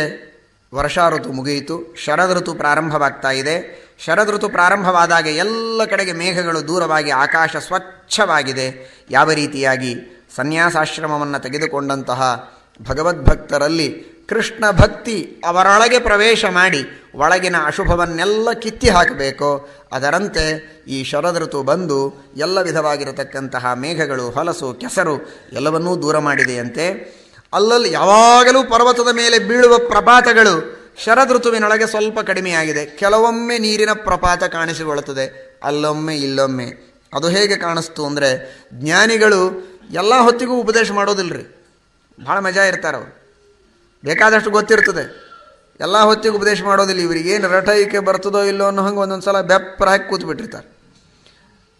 [SPEAKER 1] ವರ್ಷಾ ಋತು ಮುಗಿಯಿತು, ಶರದ್ ಋತು ಪ್ರಾರಂಭವಾಗ್ತಾ ಇದೆ. ಶರದ್ ಋತು ಪ್ರಾರಂಭವಾದಾಗ ಎಲ್ಲ ಕಡೆಗೆ ಮೇಘಗಳು ದೂರವಾಗಿ ಆಕಾಶ ಸ್ವಚ್ಛವಾಗಿದೆ. ಯಾವ ರೀತಿಯಾಗಿ ಸನ್ಯಾಸಾಶ್ರಮವನ್ನು ತೆಗೆದುಕೊಂಡಂತಹ ಭಗವದ್ಭಕ್ತರಲ್ಲಿ ಕೃಷ್ಣ ಭಕ್ತಿ ಅವರೊಳಗೆ ಪ್ರವೇಶ ಮಾಡಿ ಒಳಗಿನ ಅಶುಭವನ್ನೆಲ್ಲ ಕಿತ್ತಿ ಹಾಕಬೇಕೋ, ಅದರಂತೆ ಈ ಶರದ್ ಋತು ಬಂದು ಎಲ್ಲ ವಿಧವಾಗಿರತಕ್ಕಂತಹ ಮೇಘಗಳು, ಹೊಲಸು, ಕೆಸರು ಎಲ್ಲವನ್ನೂ ದೂರ ಮಾಡಿದೆಯಂತೆ. ಅಲ್ಲಲ್ಲಿ ಯಾವಾಗಲೂ ಪರ್ವತದ ಮೇಲೆ ಬೀಳುವ ಪ್ರಪಾತಗಳು ಶರದ್ ಋತುವಿನೊಳಗೆ ಸ್ವಲ್ಪ ಕಡಿಮೆಯಾಗಿದೆ. ಕೆಲವೊಮ್ಮೆ ನೀರಿನ ಪ್ರಪಾತ ಕಾಣಿಸಿಕೊಳ್ಳುತ್ತದೆ, ಅಲ್ಲೊಮ್ಮೆ ಇಲ್ಲೊಮ್ಮೆ. ಅದು ಹೇಗೆ ಕಾಣಿಸ್ತು ಅಂದರೆ, ಜ್ಞಾನಿಗಳು ಎಲ್ಲ ಹೊತ್ತಿಗೂ ಉಪದೇಶ ಮಾಡೋದಿಲ್ಲರಿ. ಭಾಳ ಮಜಾ ಇರ್ತಾರೆ ಅವರು, ಬೇಕಾದಷ್ಟು ಗೊತ್ತಿರ್ತದೆ, ಎಲ್ಲ ಹೊತ್ತಿಗೂ ಉಪದೇಶ ಮಾಡೋದಿಲ್ಲ. ಇವರಿಗೇನು ರಟೈಕೆ ಬರ್ತದೋ ಇಲ್ಲೋ ಅನ್ನೋ ಹಂಗೆ ಒಂದೊಂದು ಸಲ ಬೆಪ್ಪರ ಹಾಕಿ ಕೂತ್ಬಿಟ್ಟಿರ್ತಾರೆ.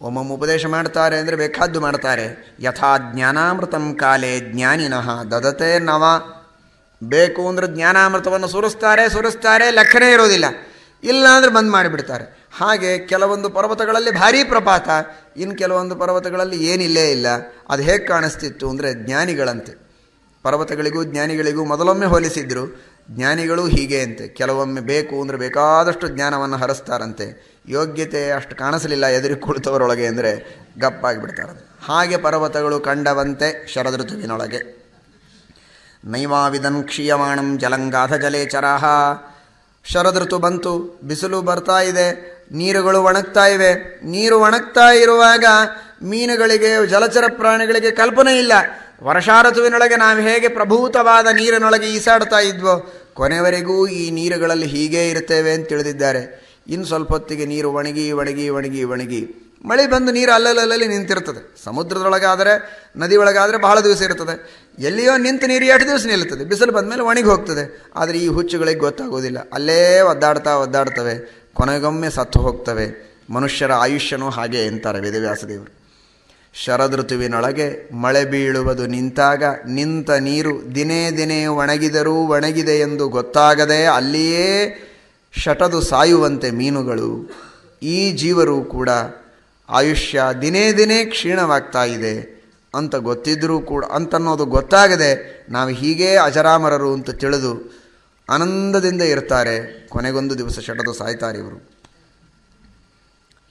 [SPEAKER 1] ಒಮ್ಮೊಮ್ಮೆ ಉಪದೇಶ ಮಾಡ್ತಾರೆ ಅಂದರೆ ಬೇಕಾದ್ದು ಮಾಡ್ತಾರೆ. ಯಥಾ ಜ್ಞಾನಾಮೃತಂ ಕಾಲೇ ಜ್ಞಾನಿನಃ ದದತೆ ನವ. ಬೇಕು ಅಂದರೆ ಜ್ಞಾನಾಮೃತವನ್ನು ಸುರಿಸ್ತಾರೆ, ಲೆಕ್ಕನೇ ಇರೋದಿಲ್ಲ. ಇಲ್ಲ ಅಂದರೆ ಬಂದ್ ಮಾಡಿಬಿಡ್ತಾರೆ. ಹಾಗೆ ಕೆಲವೊಂದು ಪರ್ವತಗಳಲ್ಲಿ ಭಾರೀ ಪ್ರಪಾತ, ಇನ್ನು ಕೆಲವೊಂದು ಪರ್ವತಗಳಲ್ಲಿ ಏನಿಲ್ಲೇ ಇಲ್ಲ. ಅದು ಹೇಗೆ ಕಾಣಿಸ್ತಿತ್ತು ಅಂದರೆ, ಜ್ಞಾನಿಗಳಂತೆ. ಪರ್ವತಗಳಿಗೂ ಜ್ಞಾನಿಗಳಿಗೂ ಮೊದಲೊಮ್ಮೆ ಹೋಲಿಸಿದ್ರು. ಜ್ಞಾನಿಗಳು ಹೀಗೆ ಅಂತೆ, ಕೆಲವೊಮ್ಮೆ ಬೇಕು ಅಂದರೆ ಬೇಕಾದಷ್ಟು ಜ್ಞಾನವನ್ನು ಹರಿಸ್ತಾರಂತೆ. ಯೋಗ್ಯತೆ ಅಷ್ಟು ಕಾಣಿಸಲಿಲ್ಲ ಎದುರಿಗೆ ಕುಳಿತವರೊಳಗೆ ಅಂದರೆ ಗಪ್ಪಾಗಿಬಿಡ್ತಾರಂತೆ. ಹಾಗೆ ಪರ್ವತಗಳು ಕಂಡವಂತೆ ಶರದ್ ಋತುವಿನೊಳಗೆ. ನೈವಾವಿದನ್ ಕ್ಷೀಯಮಾಣಂ ಜಲಂಗಾಧ ಜಲೇಚರಾಹ. ಶರದ್ ಋತು ಬಂತು, ಬಿಸಿಲು ಬರ್ತಾ ಇದೆ, ನೀರುಗಳು ಒಣಗ್ತಾ ಇವೆ. ನೀರು ಒಣಗ್ತಾ ಇರುವಾಗ ಮೀನುಗಳಿಗೆ, ಜಲಚರ ಪ್ರಾಣಿಗಳಿಗೆ ಕಲ್ಪನೆ ಇಲ್ಲ. ವರ್ಷಾ ಋತುವಿನೊಳಗೆ ನಾವು ಹೇಗೆ ಪ್ರಭೂತವಾದ ನೀರಿನೊಳಗೆ ಈಸಾಡ್ತಾ ಇದ್ವೋ ಕೊನೆವರೆಗೂ ಈ ನೀರುಗಳಲ್ಲಿ ಹೀಗೇ ಇರ್ತೇವೆ ಅಂತ ತಿಳಿದಿದ್ದಾರೆ. ಇನ್ನು ಸ್ವಲ್ಪ ಹೊತ್ತಿಗೆ ನೀರು ಒಣಗಿ ಒಣಗಿ ಒಣಗಿ ಒಣಗಿ ಮಳೆ ಬಂದು ನೀರು ಅಲ್ಲಲ್ಲಿ ನಿಂತಿರ್ತದೆ. ಸಮುದ್ರದೊಳಗಾದರೆ ನದಿ ಒಳಗಾದರೆ ಬಹಳ ದಿವಸ ಇರ್ತದೆ. ಎಲ್ಲಿಯೋ ನಿಂತು ನೀರು ಎಷ್ಟು ದಿವಸ ನಿಲ್ಲುತ್ತದೆ, ಬಿಸಿಲು ಬಂದ ಮೇಲೆ ಒಣಗಿ ಹೋಗ್ತದೆ. ಆದರೆ ಈ ಹುಚ್ಚುಗಳಿಗೆ ಗೊತ್ತಾಗೋದಿಲ್ಲ, ಅಲ್ಲೇ ಒದ್ದಾಡ್ತವೆ, ಕೊನೆಗೊಮ್ಮೆ ಸತ್ತು ಹೋಗ್ತವೆ. ಮನುಷ್ಯರ ಆಯುಷ್ಯನೂ ಹಾಗೆ ಅಂತಾರೆ ವೇದವ್ಯಾಸದೇವರು. ಶರದೃತುವಿನೊಳಗೆ ಮಳೆ ಬೀಳುವುದು ನಿಂತಾಗ ನಿಂತ ನೀರು ದಿನೇ ದಿನೇ ಒಣಗಿದರೂ ಒಣಗಿದೆ ಎಂದು ಗೊತ್ತಾಗದೆ ಅಲ್ಲಿಯೇ ಶಟದು ಸಾಯುವಂತೆ ಮೀನುಗಳು. ಈ ಜೀವರು ಕೂಡ ಆಯುಷ್ಯ ದಿನೇ ದಿನೇ ಕ್ಷೀಣವಾಗ್ತಾ ಇದೆ ಅಂತ ಗೊತ್ತಿದ್ದರೂ ಕೂಡ ಅಂತನ್ನೋದು ಗೊತ್ತಾಗದೆ ನಾವು ಹೀಗೇ ಅಜರಾಮರರು ಅಂತ ತಿಳಿದು ಆನಂದದಿಂದ ಇರ್ತಾರೆ. ಕೊನೆಗೊಂದು ದಿವಸ ಶಟದು ಸಾಯ್ತಾರೆ ಇವರು.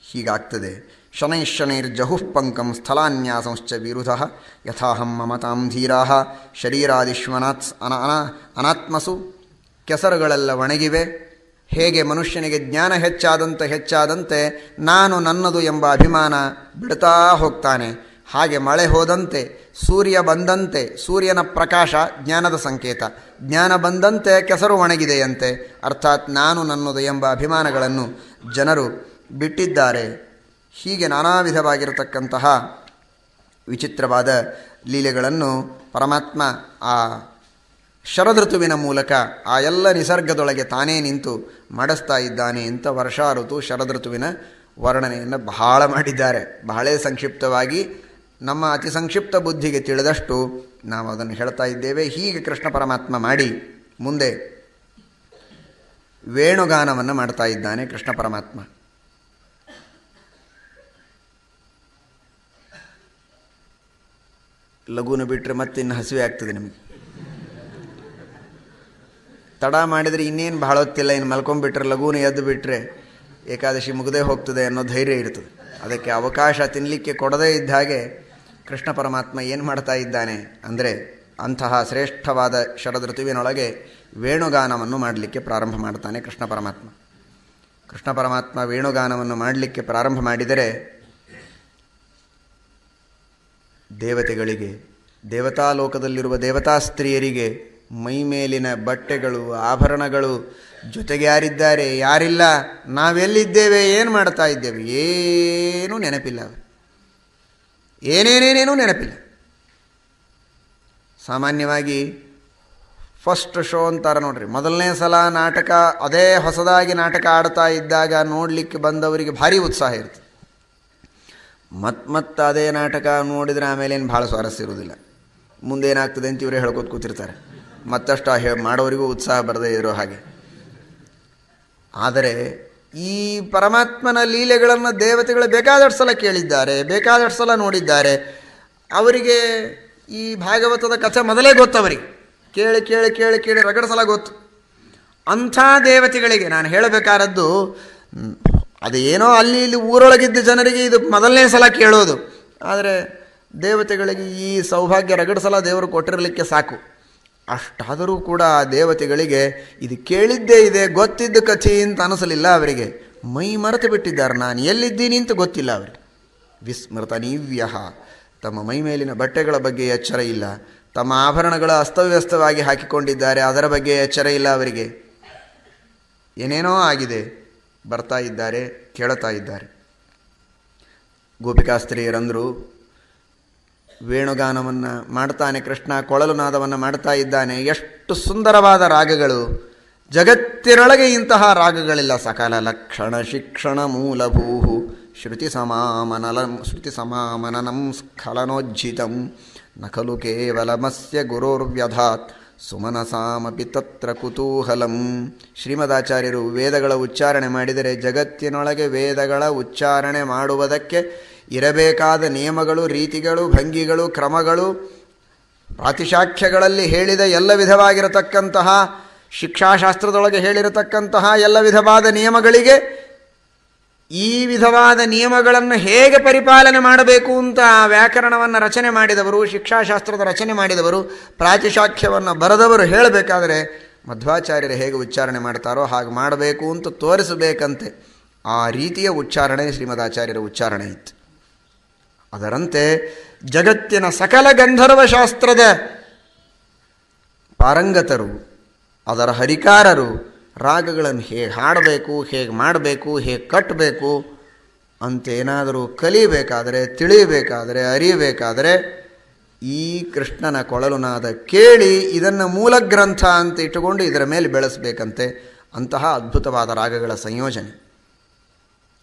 [SPEAKER 1] ಹೀಗಾಗ್ತದೆ. ಶನೈಶ್ಶನೈರ್ಜಹುಃ ಪಂಕಂ ಸ್ಥಳಾನ್ಯಾಸಂಶ್ಚ ವಿರುಧಃ ಯಥಾಹಂ ಮಮತಾಂ ಧೀರಾಃ ಶರೀರಾದಿಶ್ವನಾತ್ ಅನಾತ್ಮಸು. ಕೆಸರುಗಳೆಲ್ಲ ಒಣಗಿವೆ. ಹೇಗೆ ಮನುಷ್ಯನಿಗೆ ಜ್ಞಾನ ಹೆಚ್ಚಾದಂತೆ ನಾನು ನನ್ನದು ಎಂಬ ಅಭಿಮಾನ ಬಿಡ್ತಾ ಹೋಗ್ತಾನೆ, ಹಾಗೆ ಮಳೆ ಹೋದಂತೆ, ಸೂರ್ಯ ಬಂದಂತೆ, ಸೂರ್ಯನ ಪ್ರಕಾಶ ಜ್ಞಾನದ ಸಂಕೇತ, ಜ್ಞಾನ ಬಂದಂತೆ ಕೆಸರು ಒಣಗಿದೆಯಂತೆ. ಅರ್ಥಾತ್ ನಾನು ನನ್ನದು ಎಂಬ ಅಭಿಮಾನಗಳನ್ನು ಜನರು ಬಿಟ್ಟಿದ್ದಾರೆ. ಹೀಗೆ ನಾನಾ ವಿಧವಾಗಿರತಕ್ಕಂತಹ ವಿಚಿತ್ರವಾದ ಲೀಲೆಗಳನ್ನು ಪರಮಾತ್ಮ ಆ ಶರದೃತುವಿನ ಮೂಲಕ ಆ ಎಲ್ಲ ನಿಸರ್ಗದೊಳಗೆ ತಾನೇ ನಿಂತು ಮಾಡಿಸ್ತಾ ಇದ್ದಾನೆ ಅಂತ ವರ್ಷಾ ಋತು ಶರದೃತುವಿನ ವರ್ಣನೆಯನ್ನು ಬಹಳ ಮಾಡಿದ್ದಾರೆ. ಬಹಳ ಸಂಕ್ಷಿಪ್ತವಾಗಿ ನಮ್ಮ ಅತಿ ಸಂಕ್ಷಿಪ್ತ ಬುದ್ಧಿಗೆ ತಿಳಿದಷ್ಟು ನಾವು ಅದನ್ನು ಹೇಳ್ತಾ ಇದ್ದೇವೆ. ಹೀಗೆ ಕೃಷ್ಣ ಪರಮಾತ್ಮ ಮಾಡಿ ಮುಂದೆ ವೇಣುಗಾನವನ್ನು ಮಾಡ್ತಾ ಇದ್ದಾನೆ ಕೃಷ್ಣ ಪರಮಾತ್ಮ. ಲಘುನ ಬಿಟ್ಟರೆ ಮತ್ತೆ ಇನ್ನು ಹಸಿವೆ ಆಗ್ತದೆ ನಿಮಗೆ. ತಡ ಮಾಡಿದರೆ ಇನ್ನೇನು ಬಹಳ ಹೊತ್ತಿಲ್ಲ, ಇನ್ನು ಮಲ್ಕೊಂಡ್ಬಿಟ್ರೆ ಲಘುನ ಎದ್ದು ಬಿಟ್ಟರೆ ಏಕಾದಶಿ ಮುಗದೇ ಹೋಗ್ತದೆ ಅನ್ನೋ ಧೈರ್ಯ ಇರ್ತದೆ. ಅದಕ್ಕೆ ಅವಕಾಶ ತಿನ್ನಲಿಕ್ಕೆ ಕೊಡದೇ ಇದ್ದ ಹಾಗೆ ಕೃಷ್ಣ ಪರಮಾತ್ಮ ಏನು ಮಾಡ್ತಾ ಇದ್ದಾನೆ ಅಂದರೆ ಅಂತಹ ಶ್ರೇಷ್ಠವಾದ ಶರದೃತುವಿನೊಳಗೆ ವೇಣುಗಾನವನ್ನು ಮಾಡಲಿಕ್ಕೆ ಪ್ರಾರಂಭ ಮಾಡ್ತಾನೆ ಕೃಷ್ಣ ಪರಮಾತ್ಮ. ಕೃಷ್ಣ ಪರಮಾತ್ಮ ವೇಣುಗಾನವನ್ನು ಮಾಡಲಿಕ್ಕೆ ಪ್ರಾರಂಭ ಮಾಡಿದರೆ ದೇವತೆಗಳಿಗೆ, ದೇವತಾಲೋಕದಲ್ಲಿರುವ ದೇವತಾ ಸ್ತ್ರೀಯರಿಗೆ ಮೈಮೇಲಿನ ಬಟ್ಟೆಗಳು, ಆಭರಣಗಳು, ಜೊತೆಗೆ ಯಾರಿದ್ದಾರೆ ಯಾರಿಲ್ಲ, ನಾವೆಲ್ಲಿದ್ದೇವೆ, ಏನು ಮಾಡ್ತಾ ಇದ್ದೇವೆ, ಏನೂ ನೆನಪಿಲ್ಲ. ಏನೇನೇನೇನೂ ನೆನಪಿಲ್ಲ. ಸಾಮಾನ್ಯವಾಗಿ ಫಸ್ಟ್ ಶೋ ಅಂತಾರೆ ನೋಡ್ರಿ, ಮೊದಲನೇ ಸಲ ನಾಟಕ ಅದೇ ಹೊಸದಾಗಿ ನಾಟಕ ಆಡ್ತಾ ಇದ್ದಾಗ ನೋಡಲಿಕ್ಕೆ ಬಂದವರಿಗೆ ಭಾರಿ ಉತ್ಸಾಹ ಇರ್ತದೆ. ಮತ್ತೆ ಅದೇ ನಾಟಕ ನೋಡಿದರೆ ಆಮೇಲೇನು ಭಾಳ ಸ್ವಾರಸ್ಯ ಇರೋದಿಲ್ಲ. ಮುಂದೇನಾಗ್ತದೆ ಅಂತ ಇವರೇ ಹೇಳ್ಕೊತ ಕೂತಿರ್ತಾರೆ. ಮತ್ತಷ್ಟು ಮಾಡೋರಿಗೂ ಉತ್ಸಾಹ ಬರದೇ ಇರೋ ಹಾಗೆ. ಆದರೆ ಈ ಪರಮಾತ್ಮನ ಲೀಲೆಗಳನ್ನು ದೇವತೆಗಳು ಬೇಕಾದಷ್ಟು ಸಲ ಕೇಳಿದ್ದಾರೆ, ಬೇಕಾದಷ್ಟು ಸಲ ನೋಡಿದ್ದಾರೆ. ಅವರಿಗೆ ಈ ಭಾಗವತದ ಕಥೆ ಮೊದಲೇ ಗೊತ್ತವರಿಗೆ, ಕೇಳಿ ಕೇಳಿ ಕೇಳಿ ಕೇಳಿ ರಗಡ ಸಲ ಗೊತ್ತು. ಅಂಥ ದೇವತೆಗಳಿಗೆ ನಾನು ಹೇಳಬೇಕಾದದ್ದು, ಅದು ಏನೋ ಅಲ್ಲಿ ಇಲ್ಲಿ ಊರೊಳಗಿದ್ದ ಜನರಿಗೆ ಇದು ಮೊದಲನೇ ಸಲ ಕೇಳೋದು. ಆದರೆ ದೇವತೆಗಳಿಗೆ ಈ ಸೌಭಾಗ್ಯ ರಗಡ ಸಲ ದೇವರು ಕೊಟ್ಟಿರಲಿಕ್ಕೆ ಸಾಕು. ಅಷ್ಟಾದರೂ ಕೂಡ ಆ ದೇವತೆಗಳಿಗೆ ಇದು ಕೇಳಿದ್ದೇ ಇದೆ, ಗೊತ್ತಿದ್ದ ಕಥೆ ಅಂತ ಅನಿಸಲಿಲ್ಲ. ಅವರಿಗೆ ಮೈ ಮರೆತು ಬಿಟ್ಟಿದ್ದಾರೆ, ನಾನು ಎಲ್ಲಿದ್ದೀನಿ ಅಂತ ಗೊತ್ತಿಲ್ಲ ಅವರಿಗೆ. ವಿಸ್ಮೃತ ನೀವ್ಯ, ತಮ್ಮ ಮೈ ಮೇಲಿನ ಬಟ್ಟೆಗಳ ಬಗ್ಗೆ ಎಚ್ಚರ ಇಲ್ಲ, ತಮ್ಮ ಆಭರಣಗಳ ಅಸ್ತವ್ಯಸ್ತವಾಗಿ ಹಾಕಿಕೊಂಡಿದ್ದಾರೆ, ಅದರ ಬಗ್ಗೆ ಎಚ್ಚರ ಇಲ್ಲ ಅವರಿಗೆ. ಏನೇನೋ ಆಗಿದೆ, ಬರ್ತಾ ಇದ್ದಾರೆ, ಕೇಳ್ತಾ ಇದ್ದಾರೆ. ಗೋಪಿಕಾಸ್ತ್ರೀಯರಂದರು, ವೇಣುಗಾನವನ್ನು ಮಾಡ್ತಾನೆ ಕೃಷ್ಣ, ಕೊಳಲು ನಾದವನ್ನು ಮಾಡ್ತಾ ಇದ್ದಾನೆ. ಎಷ್ಟು ಸುಂದರವಾದ ರಾಗಗಳು, ಜಗತ್ತಿನೊಳಗೆ ಇಂತಹ ರಾಗಗಳಿಲ್ಲ. ಸಕಲ ಲಕ್ಷಣ ಶಿಕ್ಷಣ ಮೂಲಭೂ ಶ್ರುತಿ ಸಮಾಮನನಂ ಸ್ಖಲನೋಜ್ಜಿತಂ ನ ಖಲು ಕೇವಲಮಸ್ಯ ಗುರೋರ್ವ್ಯಧಾತ್ ಸುಮನಸಾಮಪಿ ತತ್ರ ಕುತೂಹಲಂ. ಶ್ರೀಮದಾಚಾರ್ಯರು ವೇದಗಳ ಉಚ್ಚಾರಣೆ ಮಾಡಿದರೆ ಜಗತ್ತಿನೊಳಗೆ ವೇದಗಳ ಉಚ್ಚಾರಣೆ ಮಾಡುವುದಕ್ಕೆ ಇರಬೇಕಾದ ನಿಯಮಗಳು, ರೀತಿಗಳು, ಭಂಗಿಗಳು, ಕ್ರಮಗಳು, ಪ್ರಾತಿಶಾಖ್ಯಗಳಲ್ಲಿ ಹೇಳಿದ ಎಲ್ಲ ವಿಧವಾಗಿರತಕ್ಕಂತಹ, ಶಿಕ್ಷಾಶಾಸ್ತ್ರದೊಳಗೆ ಹೇಳಿರತಕ್ಕಂತಹ ಎಲ್ಲ ವಿಧವಾದ ನಿಯಮಗಳಿಗೆ ಈ ವಿಧವಾದ ನಿಯಮಗಳನ್ನು ಹೇಗೆ ಪರಿಪಾಲನೆ ಮಾಡಬೇಕು ಅಂತ ವ್ಯಾಕರಣವನ್ನು ರಚನೆ ಮಾಡಿದವರು, ಶಿಕ್ಷಾಶಾಸ್ತ್ರದ ರಚನೆ ಮಾಡಿದವರು, ಪ್ರಾತಿಶಾಖ್ಯವನ್ನು ಬರೆದವರು ಹೇಳಬೇಕಾದರೆ ಮಧ್ವಾಚಾರ್ಯರು ಹೇಗೆ ಉಚ್ಚಾರಣೆ ಮಾಡ್ತಾರೋ ಹಾಗೆ ಮಾಡಬೇಕು ಅಂತ ತೋರಿಸಬೇಕಂತೆ. ಆ ರೀತಿಯ ಉಚ್ಚಾರಣೆ ಶ್ರೀಮದಾಚಾರ್ಯರ ಉಚ್ಚಾರಣೆ ಇತ್ತು. ಅದರಂತೆ ಜಗತ್ತಿನ ಸಕಲ ಗಂಧರ್ವಶಾಸ್ತ್ರದ ಪಾರಂಗತರು, ಅದರ ಹರಿಕಾರರು ರಾಗಗಳನ್ನು ಹೇಗೆ ಹಾಡಬೇಕು, ಹೇಗೆ ಮಾಡಬೇಕು, ಹೇಗೆ ಕಟ್ಟಬೇಕು ಅಂತೇನಾದರೂ ಕಲಿಬೇಕಾದರೆ, ತಿಳಿಯಬೇಕಾದರೆ, ಅರಿಯಬೇಕಾದರೆ ಈ ಕೃಷ್ಣನ ಕೊಳಲುನಾದ ಕೇಳಿ ಇದನ್ನು ಮೂಲ ಗ್ರಂಥ ಅಂತ ಇಟ್ಟುಕೊಂಡು ಇದರ ಮೇಲೆ ಬೆಳೆಸಬೇಕಂತೆ. ಅಂತಹ ಅದ್ಭುತವಾದ ರಾಗಗಳ ಸಂಯೋಜನೆ.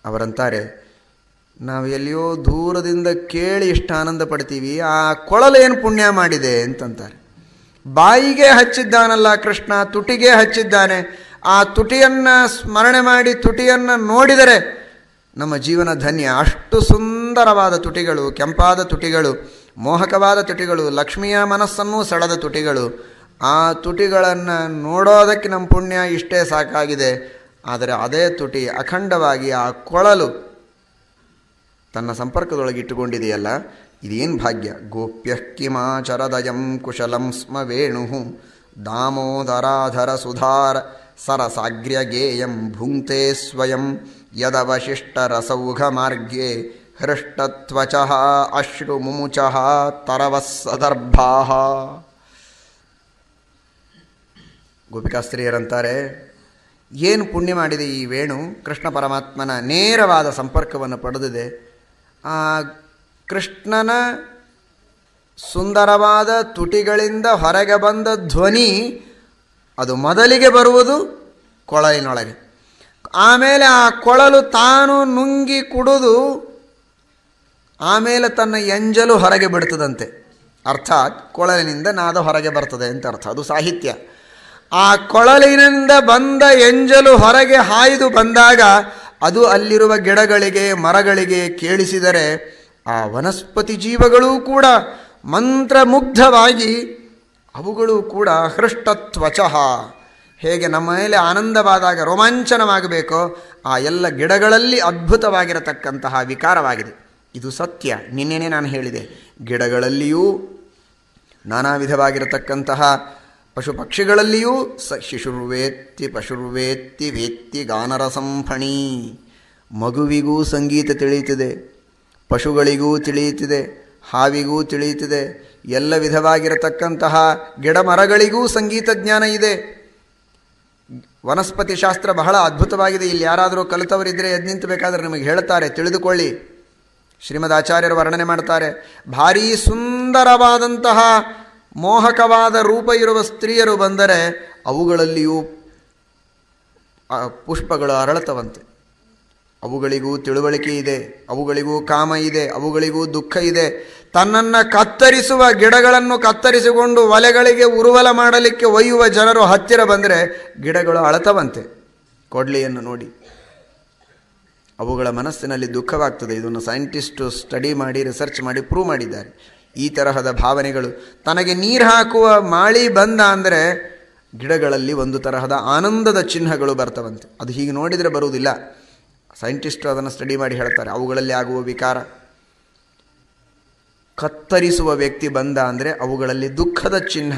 [SPEAKER 1] ಅವರಂತಾರೆ, ನಾವು ಎಲ್ಲಿಯೋ ದೂರದಿಂದ ಕೇಳಿ ಇಷ್ಟು ಆನಂದ ಪಡ್ತೀವಿ, ಆ ಕೊಳಲೇನು ಪುಣ್ಯ ಮಾಡಿದೆ ಅಂತಂತಾರೆ. ಬಾಯಿಗೆ ಹಚ್ಚಿದ್ದಾನಲ್ಲ ಕೃಷ್ಣ, ತುಟಿಗೆ ಹಚ್ಚಿದ್ದಾನೆ. ಆ ತುಟಿಯನ್ನು ಸ್ಮರಣೆ ಮಾಡಿ ತುಟಿಯನ್ನು ನೋಡಿದರೆ ನಮ್ಮ ಜೀವನ ಧನ್ಯ. ಅಷ್ಟು ಸುಂದರವಾದ ತುಟಿಗಳು, ಕೆಂಪಾದ ತುಟಿಗಳು, ಮೋಹಕವಾದ ತುಟಿಗಳು, ಲಕ್ಷ್ಮಿಯ ಮನಸ್ಸನ್ನು ಸೆಳೆದ ತುಟಿಗಳು. ಆ ತುಟಿಗಳನ್ನು ನೋಡೋದಕ್ಕೆ ನಮ್ಮ ಪುಣ್ಯ ಇಷ್ಟೇ ಸಾಕಾಗಿದೆ. ಆದರೆ ಅದೇ ತುಟಿ ಅಖಂಡವಾಗಿ ಆ ಕೊಳಲು ತನ್ನ ಸಂಪರ್ಕದೊಳಗಿಟ್ಟುಕೊಂಡಿದೆಯಲ್ಲ, ಇದೇನು ಭಾಗ್ಯ. ಗೋಪ್ಯ ಕಿಮಾಚರದಯಂ ಕುಶಲಂ ಸ್ಮ ವೇಣು ದಾಮೋದರಾಧರ ಸುಧಾರ ಸರಸಾಗ್ರ್ಯಗೇಯಂ ಭುಂಕ್ತೆ ಸ್ವಯಂ ಯದವಶಿಷ್ಟರಸೌಘ ಮಾರ್ಗೇ ಹೃಷ್ಟತ್ವಚಃ ಅಶ್ರು ಮುಮುಚಃ ತರವಸ್ಸದರ್ಭಾಃ. ಗೋಪಿಕಾಸ್ತ್ರೀಯರಂತಾರೆ, ಏನು ಪುಣ್ಯ ಮಾಡಿದೆ ಈ ವೇಣು. ಕೃಷ್ಣ ಪರಮಾತ್ಮನ ನೇರವಾದ ಸಂಪರ್ಕವನ್ನು ಪಡೆದಿದೆ. ಆ ಕೃಷ್ಣನ ಸುಂದರವಾದ ತುಟಿಗಳಿಂದ ಹೊರಗೆ ಬಂದ ಧ್ವನಿ ಅದು ಮೊದಲಿಗೆ ಬರುವುದು ಕೊಳಲಿನೊಳಗೆ. ಆಮೇಲೆ ಆ ಕೊಳಲು ತಾನು ನುಂಗಿ ಕುಡಿದು ಆಮೇಲೆ ತನ್ನ ಎಂಜಲು ಹೊರಗೆ ಬಿಡ್ತದಂತೆ. ಅರ್ಥಾತ್ ಕೊಳಲಿನಿಂದ ನಾದ ಹೊರಗೆ ಬರ್ತದೆ ಅಂತ ಅರ್ಥ. ಅದು ಸಾಹಿತ್ಯ. ಆ ಕೊಳಲಿನಿಂದ ಬಂದ ಎಂಜಲು ಹೊರಗೆ ಹಾಯ್ದು ಬಂದಾಗ ಅದು ಅಲ್ಲಿರುವ ಗಿಡಗಳಿಗೆ, ಮರಗಳಿಗೆ ಕೇಳಿಸಿದರೆ ಆ ವನಸ್ಪತಿ ಜೀವಗಳೂ ಕೂಡ ಮಂತ್ರಮುಗ್ಧವಾಗಿ ಅವುಗಳು ಕೂಡ ಹೃಷ್ಟತ್ವಚಃ, ಹೇಗೆ ನಮ್ಮ ಮೇಲೆ ಆನಂದವಾದಾಗ ರೋಮಾಂಚನವಾಗಬೇಕೋ ಆ ಎಲ್ಲ ಗಿಡಗಳಲ್ಲಿ ಅದ್ಭುತವಾಗಿರತಕ್ಕಂತಹ ವಿಕಾರವಾಗಿದೆ. ಇದು ಸತ್ಯ. ನಿನ್ನೆನೇ ನಾನು ಹೇಳಿದೆ, ಗಿಡಗಳಲ್ಲಿಯೂ ನಾನಾ ವಿಧವಾಗಿರತಕ್ಕಂತಹ ಪಶು ಪಕ್ಷಿಗಳಲ್ಲಿಯೂ ಶಿಶುರ್ವೇತ್ತಿ ಪಶುರ್ವೇತ್ತಿ ವೇತ್ತಿ ಗಾನರಸಂಫಣಿ. ಮಗುವಿಗೂ ಸಂಗೀತ ತಿಳಿಯುತ್ತಿದೆ, ಪಶುಗಳಿಗೂ ತಿಳಿಯುತ್ತಿದೆ, ಹಾವಿಗೂ ತಿಳಿಯುತ್ತಿದೆ, ಎಲ್ಲ ವಿಧವಾಗಿರತಕ್ಕಂತಹ ಗಿಡ ಮರಗಳಿಗೂ ಸಂಗೀತ ಜ್ಞಾನ ಇದೆ. ವನಸ್ಪತಿ ಶಾಸ್ತ್ರ ಬಹಳ ಅದ್ಭುತವಾಗಿದೆ. ಇಲ್ಲಿ ಯಾರಾದರೂ ಕಲಿತವರಿದ್ದರೆ ಎದ್ದು ನಿಂತು ಬೇಕಾದರೆ ನಿಮಗೆ ಹೇಳ್ತಾರೆ, ತಿಳಿದುಕೊಳ್ಳಿ. ಶ್ರೀಮದ್ ಆಚಾರ್ಯರು ವರ್ಣನೆ ಮಾಡ್ತಾರೆ, ಭಾರೀ ಸುಂದರವಾದಂತಹ ಮೋಹಕವಾದ ರೂಪ ಇರುವ ಸ್ತ್ರೀಯರು ಬಂದರೆ ಅವುಗಳಲ್ಲಿಯೂ ಪುಷ್ಪಗಳು ಅರಳತವಂತೆ. ಅವುಗಳಿಗೂ ತಿಳುವಳಿಕೆ ಇದೆ, ಅವುಗಳಿಗೂ ಕಾಮ ಇದೆ, ಅವುಗಳಿಗೂ ದುಃಖ ಇದೆ. ತನ್ನನ್ನು ಕತ್ತರಿಸುವ ಗಿಡಗಳನ್ನು ಕತ್ತರಿಸಿಕೊಂಡು ಒಲೆಗಳಿಗೆ ಉರುವಲ ಮಾಡಲಿಕ್ಕೆ ಒಯ್ಯುವ ಜನರು ಹತ್ತಿರ ಬಂದರೆ ಗಿಡಗಳು ಅಳತವಂತೆ ಕೊಡ್ಲಿಯನ್ನು ನೋಡಿ. ಅವುಗಳ ಮನಸ್ಸಿನಲ್ಲಿ ದುಃಖವಾಗ್ತದೆ. ಇದನ್ನು ಸೈಂಟಿಸ್ಟು ಸ್ಟಡಿ ಮಾಡಿ, ರಿಸರ್ಚ್ ಮಾಡಿ ಪ್ರೂವ್ ಮಾಡಿದ್ದಾರೆ. ಈ ತರಹದ ಭಾವನೆಗಳು. ತನಗೆ ನೀರು ಹಾಕುವ ಮಾಳಿ ಬಂದ ಅಂದರೆ ಗಿಡಗಳಲ್ಲಿ ಒಂದು ತರಹದ ಆನಂದದ ಚಿಹ್ನೆಗಳು ಬರ್ತವಂತೆ. ಅದು ಹೀಗೆ ನೋಡಿದರೆ ಬರುವುದಿಲ್ಲ. ಸೈಂಟಿಸ್ಟು ಅದನ್ನು ಸ್ಟಡಿ ಮಾಡಿ ಹೇಳ್ತಾರೆ, ಅವುಗಳಲ್ಲಿ ಆಗುವ ವಿಕಾರ. ಕತ್ತರಿಸುವ ವ್ಯಕ್ತಿ ಬಂದ ಅಂದರೆ ಅವುಗಳಲ್ಲಿ ದುಃಖದ ಚಿಹ್ನ.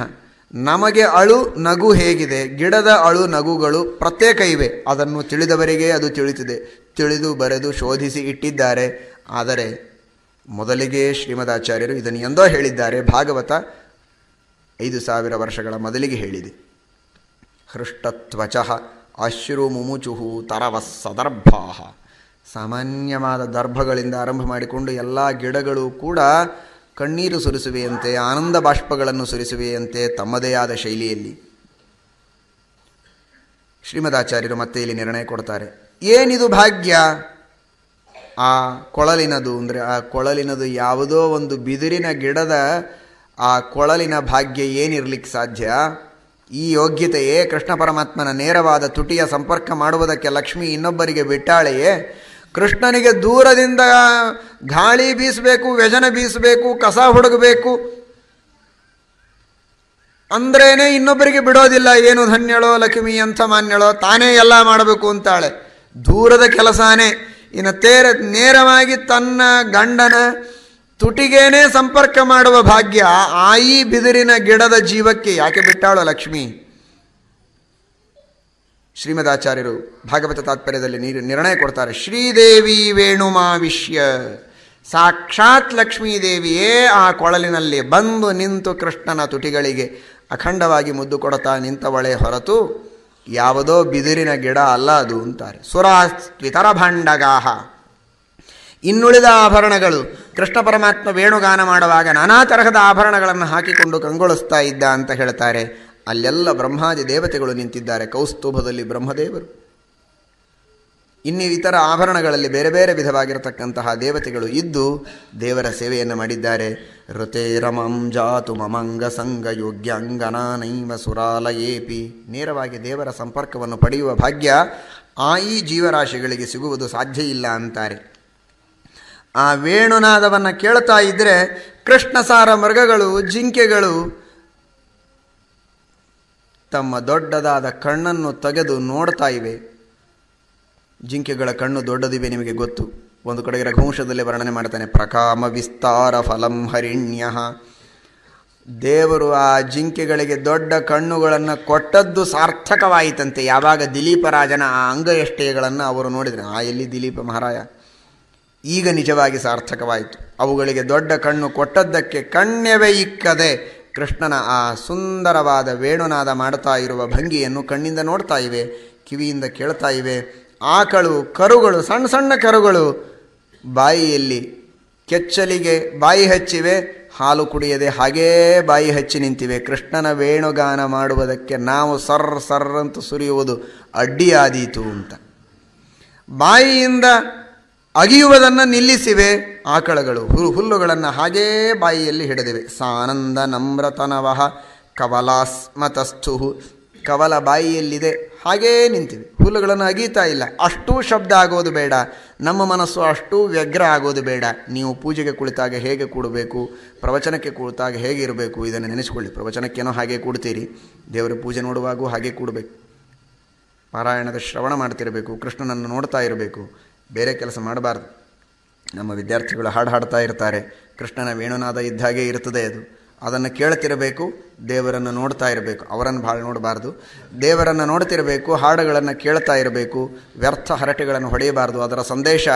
[SPEAKER 1] ನಮಗೆ ಅಳು ನಗು ಹೇಗಿದೆ, ಗಿಡದ ಅಳು ನಗುಗಳು ಪ್ರತ್ಯೇಕ ಇವೆ. ಅದನ್ನು ತಿಳಿದವರಿಗೆ ಅದು ತಿಳಿಯುತ್ತದೆ. ತಿಳಿದು ಬರೆದು ಶೋಧಿಸಿ ಇಟ್ಟಿದ್ದಾರೆ. ಆದರೆ ಮೊದಲಿಗೆ ಶ್ರೀಮದಾಚಾರ್ಯರು ಇದನ್ನು ಎಂದೋ ಹೇಳಿದ್ದಾರೆ. ಭಾಗವತ 5000 ವರ್ಷಗಳ ಮೊದಲಿಗೆ ಹೇಳಿದೆ. ಹೃಷ್ಟತ್ವಚಃ ಅಶ್ರು ಮುಮುಚುಹು ತರವಸ್ಸದರ್ಭಾಃ. ಸಾಮಾನ್ಯವಾದ ದರ್ಭಗಳಿಂದ ಆರಂಭ ಮಾಡಿಕೊಂಡು ಎಲ್ಲ ಗಿಡಗಳು ಕೂಡ ಕಣ್ಣೀರು ಸುರಿಸುವೆಯಂತೆ, ಆನಂದ ಬಾಷ್ಪಗಳನ್ನು ಸುರಿಸುವೆಯಂತೆ ತಮ್ಮದೇ ಆದ ಶೈಲಿಯಲ್ಲಿ. ಶ್ರೀಮದಾಚಾರ್ಯರು ಮತ್ತೆ ಇಲ್ಲಿ ನಿರ್ಣಯ ಕೊಡ್ತಾರೆ, ಏನಿದು ಭಾಗ್ಯ ಆ ಕೊಳಲಿನದು ಅಂದರೆ, ಆ ಕೊಳಲಿನದು ಯಾವುದೋ ಒಂದು ಬಿದಿರಿನ ಗಿಡದ ಆ ಕೊಳಲಿನ ಭಾಗ್ಯ ಏನಿರಲಿಕ್ಕೆ ಸಾಧ್ಯ? ಈ ಯೋಗ್ಯತೆಯೇ ಕೃಷ್ಣ ಪರಮಾತ್ಮನ ನೇರವಾದ ತುಟಿಯ ಸಂಪರ್ಕ ಮಾಡುವುದಕ್ಕೆ ಲಕ್ಷ್ಮಿ ಇನ್ನೊಬ್ಬರಿಗೆ ಬಿಟ್ಟಾಳೆಯೇ? ಕೃಷ್ಣನಿಗೆ ದೂರದಿಂದ ಗಾಳಿ ಬೀಸಬೇಕು, ವ್ಯಜನ ಬೀಸಬೇಕು, ಕಸ ಹುಡುಗಬೇಕು ಅಂದ್ರೇನೆ ಇನ್ನೊಬ್ಬರಿಗೆ ಬಿಡೋದಿಲ್ಲ. ಏನು ಧನ್ಯಳೋ ಲಕ್ಷ್ಮಿ, ಅಂಥ ಮಾನ್ಯಳೋ, ತಾನೇ ಎಲ್ಲ ಮಾಡಬೇಕು ಅಂತಾಳೆ. ದೂರದ ಕೆಲಸನೇ. ಇನ್ನು ನೇರವಾಗಿ ತನ್ನ ಗಂಡನ ತುಟಿಗೇನೆ ಸಂಪರ್ಕ ಮಾಡುವ ಭಾಗ್ಯ ಈ ಬಿದಿರಿನ ಗಿಡದ ಜೀವಕ್ಕೆ ಯಾಕೆ ಬಿಟ್ಟಾಳೋ ಲಕ್ಷ್ಮಿ? ಶ್ರೀಮದಾಚಾರ್ಯರು ಭಾಗವತ ತಾತ್ಪರ್ಯದಲ್ಲಿ ನಿರ್ಣಯ ಕೊಡ್ತಾರೆ. ಶ್ರೀದೇವಿ ವೇಣುಮಾವಿಶ್ಯ ಸಾಕ್ಷಾತ್ ಲಕ್ಷ್ಮೀದೇವಿಯೇ ಆ ಕೊಳಲಿನಲ್ಲಿ ಬಂದು ನಿಂತು ಕೃಷ್ಣನ ತುಟಿಗಳಿಗೆ ಅಖಂಡವಾಗಿ ಮುದ್ದು ಕೊಡ್ತಾ ನಿಂತವಳೆ ಹೊರತು ಯಾವುದೋ ಬಿದಿರಿನ ಗಿಡ ಅಲ್ಲ ಅದು ಅಂತಾರೆ. ಸುರಾಸ್ತ್ವಿತರ ಭಾಂಡಗಾಹ. ಇನ್ನುಳಿದ ಆಭರಣಗಳು, ಕೃಷ್ಣ ಪರಮಾತ್ಮ ವೇಣುಗಾನ ಮಾಡುವಾಗ ನಾನಾ ತರಹದ ಆಭರಣಗಳನ್ನು ಹಾಕಿಕೊಂಡು ಕಂಗೊಳಿಸ್ತಾ ಇದ್ದ ಅಂತ ಹೇಳ್ತಾರೆ. ಅಲ್ಲೆಲ್ಲ ಬ್ರಹ್ಮಾದಿ ದೇವತೆಗಳು ನಿಂತಿದ್ದಾರೆ. ಕೌಸ್ತುಭದಲ್ಲಿ ಬ್ರಹ್ಮದೇವರು, ಇನ್ನು ಇತರ ಆಭರಣಗಳಲ್ಲಿ ಬೇರೆ ಬೇರೆ ವಿಧವಾಗಿರತಕ್ಕಂತಹ ದೇವತೆಗಳು ಇದ್ದು ದೇವರ ಸೇವೆಯನ್ನು ಮಾಡಿದ್ದಾರೆ. ಋತೇರಮಂ ಜಾತು ಮಮಂಗ ಸಂಗ ಯೋಗ್ಯಾಂಗನಾನೈವ ಸುರಾಲಯೇಪಿ. ನೇರವಾಗಿ ದೇವರ ಸಂಪರ್ಕವನ್ನು ಪಡೆಯುವ ಭಾಗ್ಯ ಈ ಜೀವರಾಶಿಗಳಿಗೆ ಸಿಗುವುದು ಸಾಧ್ಯ ಇಲ್ಲ ಅಂತಾರೆ. ಆ ವೇಣುನಾದವನ್ನು ಕೇಳ್ತಾ ಇದ್ದರೆ ಕೃಷ್ಣಸಾರ ಮೃಗಗಳು, ಜಿಂಕೆಗಳು ತಮ್ಮ ದೊಡ್ಡದಾದ ಕಣ್ಣನ್ನು ತೆಗೆದು ನೋಡ್ತಾ ಇವೆ. ಜಿಂಕೆಗಳ ಕಣ್ಣು ದೊಡ್ಡದಿವೆ, ನಿಮಗೆ ಗೊತ್ತು. ಒಂದು ಕಡೆಗೆ ರಘುವಂಶದಲ್ಲಿ ವರ್ಣನೆ ಮಾಡ್ತಾನೆ, ಪ್ರಕಾಮ ವಿಸ್ತಾರ ಫಲಂ ಹರಿಣ್ಯ. ದೇವರು ಆ ಜಿಂಕೆಗಳಿಗೆ ದೊಡ್ಡ ಕಣ್ಣುಗಳನ್ನು ಕೊಟ್ಟದ್ದು ಸಾರ್ಥಕವಾಯಿತಂತೆ. ಯಾವಾಗ ದಿಲೀಪರಾಜನ ಆ ಅಂಗಯಷ್ಟೇಗಳನ್ನು ಅವರು ನೋಡಿದರೆ, ಎಲ್ಲಿ ದಿಲೀಪ ಮಹಾರಾಯ, ಈಗ ನಿಜವಾಗಿ ಸಾರ್ಥಕವಾಯಿತು. ಅವುಗಳಿಗೆ ದೊಡ್ಡ ಕಣ್ಣು ಕೊಟ್ಟದ್ದಕ್ಕೆ ಕಣ್ಯವೇ ಇಕ್ಕದೆ ಕೃಷ್ಣನ ಆ ಸುಂದರವಾದ ವೇಣುನಾದ ಮಾಡ್ತಾ ಇರುವ ಭಂಗಿಯನ್ನು ಕಣ್ಣಿಂದ ನೋಡ್ತಾ ಇವೆ, ಕಿವಿಯಿಂದ ಕೇಳ್ತಾ ಇವೆ. ಆಕಳು, ಕರುಗಳು, ಸಣ್ಣ ಸಣ್ಣ ಕರುಗಳು ಬಾಯಿಯಲ್ಲಿ ಕೆಚ್ಚಲಿಗೆ ಬಾಯಿ ಹಚ್ಚಿವೆ, ಹಾಲು ಕುಡಿಯದೆ ಹಾಗೇ ಬಾಯಿ ಹಚ್ಚಿ ನಿಂತಿವೆ. ಕೃಷ್ಣನ ವೇಣುಗಾನ ಮಾಡುವುದಕ್ಕೆ ನಾವು ಸರ್ರಂತ ಸುರಿಯುವುದು ಅಡ್ಡಿಯಾದೀತು ಅಂತ ಬಾಯಿಯಿಂದ ಅಗಿಯುವುದನ್ನು ನಿಲ್ಲಿಸಿವೆ. ಆಕಳಗಳು ಹುಲ್ಲುಗಳನ್ನು ಹಾಗೇ ಬಾಯಿಯಲ್ಲಿ ಹಿಡಿದಿವೆ. ಸಾನಂದ ನಮ್ರತನವಃ ಕವಲಾಸ್ಮತಸ್ಥು. ಕವಲ ಬಾಯಿಯಲ್ಲಿದೆ, ಹಾಗೇ ನಿಂತಿವೆ, ಹುಲ್ಲುಗಳನ್ನು ಅಗೀತಾ ಇಲ್ಲ. ಅಷ್ಟೂ ಶಬ್ದ ಆಗೋದು ಬೇಡ, ನಮ್ಮ ಮನಸ್ಸು ಅಷ್ಟೂ ವ್ಯಗ್ರ ಆಗೋದು ಬೇಡ. ನೀವು ಪೂಜೆಗೆ ಕುಳಿತಾಗ ಹೇಗೆ ಕೂಡಬೇಕು, ಪ್ರವಚನಕ್ಕೆ ಕುಳಿತಾಗ ಹೇಗೆ ಇರಬೇಕು, ಇದನ್ನು ನೆನೆಸ್ಕೊಳ್ಳಿ. ಪ್ರವಚನಕ್ಕೇನೋ ಹಾಗೆ ಕೂಡ್ತೀರಿ, ದೇವರ ಪೂಜೆ ನೋಡುವಾಗೂ ಹಾಗೆ ಕೂಡಬೇಕು. ಪಾರಾಯಣದ ಶ್ರವಣ ಮಾಡ್ತಿರಬೇಕು, ಕೃಷ್ಣನನ್ನು ನೋಡ್ತಾ ಇರಬೇಕು, ಬೇರೆ ಕೆಲಸ ಮಾಡಬಾರ್ದು. ನಮ್ಮ ವಿದ್ಯಾರ್ಥಿಗಳು ಹಾಡು ಹಾಡ್ತಾ ಇರ್ತಾರೆ, ಕೃಷ್ಣನ ವೇಣುನಾದ ಇದ್ದಾಗೆ ಇರ್ತದೆ ಅದು. ಅದನ್ನು ಕೇಳ್ತಿರಬೇಕು, ದೇವರನ್ನು ನೋಡ್ತಾ ಇರಬೇಕು. ಅವರನ್ನು ಭಾಳ ನೋಡಬಾರ್ದು, ದೇವರನ್ನು ನೋಡ್ತಿರಬೇಕು, ಹಾಡುಗಳನ್ನು ಕೇಳ್ತಾ ಇರಬೇಕು. ವ್ಯರ್ಥ ಹರಟೆಗಳನ್ನು ಹೊಡೆಯಬಾರ್ದು. ಅದರ ಸಂದೇಶ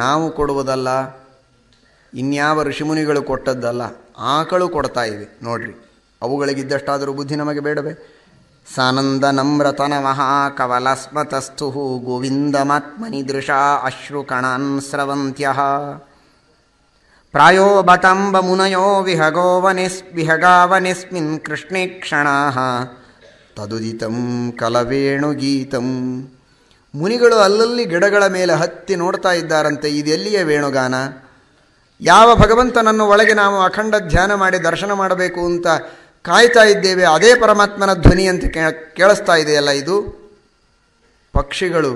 [SPEAKER 1] ನಾವು ಕೊಡುವುದಲ್ಲ, ಇನ್ಯಾವ ಋಷಿಮುನಿಗಳು ಕೊಟ್ಟದ್ದಲ್ಲ, ಆಕಳು ಕೊಡ್ತಾ ಇವೆ ನೋಡ್ರಿ. ಅವುಗಳಿಗಿದ್ದಷ್ಟಾದರೂ ಬುದ್ಧಿ ನಮಗೆ ಬೇಡವೇ? ಸಾನಂದ ನಮ್ರತನವಃ ಕವಲಸ್ಮತಸ್ಥು ಗೋವಿಂದಮಾತ್ಮನಿ ದೃಶಾ ಅಶ್ರುಕಣಾನ್ ಸ್ರವಂತ್ಯಃ. ಪ್ರಾಯೋ ಬತಂಬ ಮುನಯೋ ವಿಹಗಾವನೆಸ್ಮಿನ್ ಕೃಷ್ಣೇ ಕ್ಷಣಾಃ ತದುದಿತಂ ಕಲವೇಣುಗೀತಂ. ಮುನಿಗಳು ಅಲ್ಲಲ್ಲಿ ಗಿಡಗಳ ಮೇಲೆ ಹತ್ತಿ ನೋಡ್ತಾ ಇದ್ದಾರಂತೆ, ಇದೆಲ್ಲಿಯ ವೇಣುಗಾನ? ಯಾವ ಭಗವಂತನನ್ನು ಒಳಗೆ ನಾವು ಅಖಂಡ ಧ್ಯಾನ ಮಾಡಿ ದರ್ಶನ ಮಾಡಬೇಕು ಅಂತ ಕಾಯ್ತಾ ಇದ್ದೇವೆ, ಅದೇ ಪರಮಾತ್ಮನ ಧ್ವನಿ ಅಂತ ಕೇಳಿಸ್ತಾ ಇದೆಯಲ್ಲ ಇದು. ಪಕ್ಷಿಗಳು,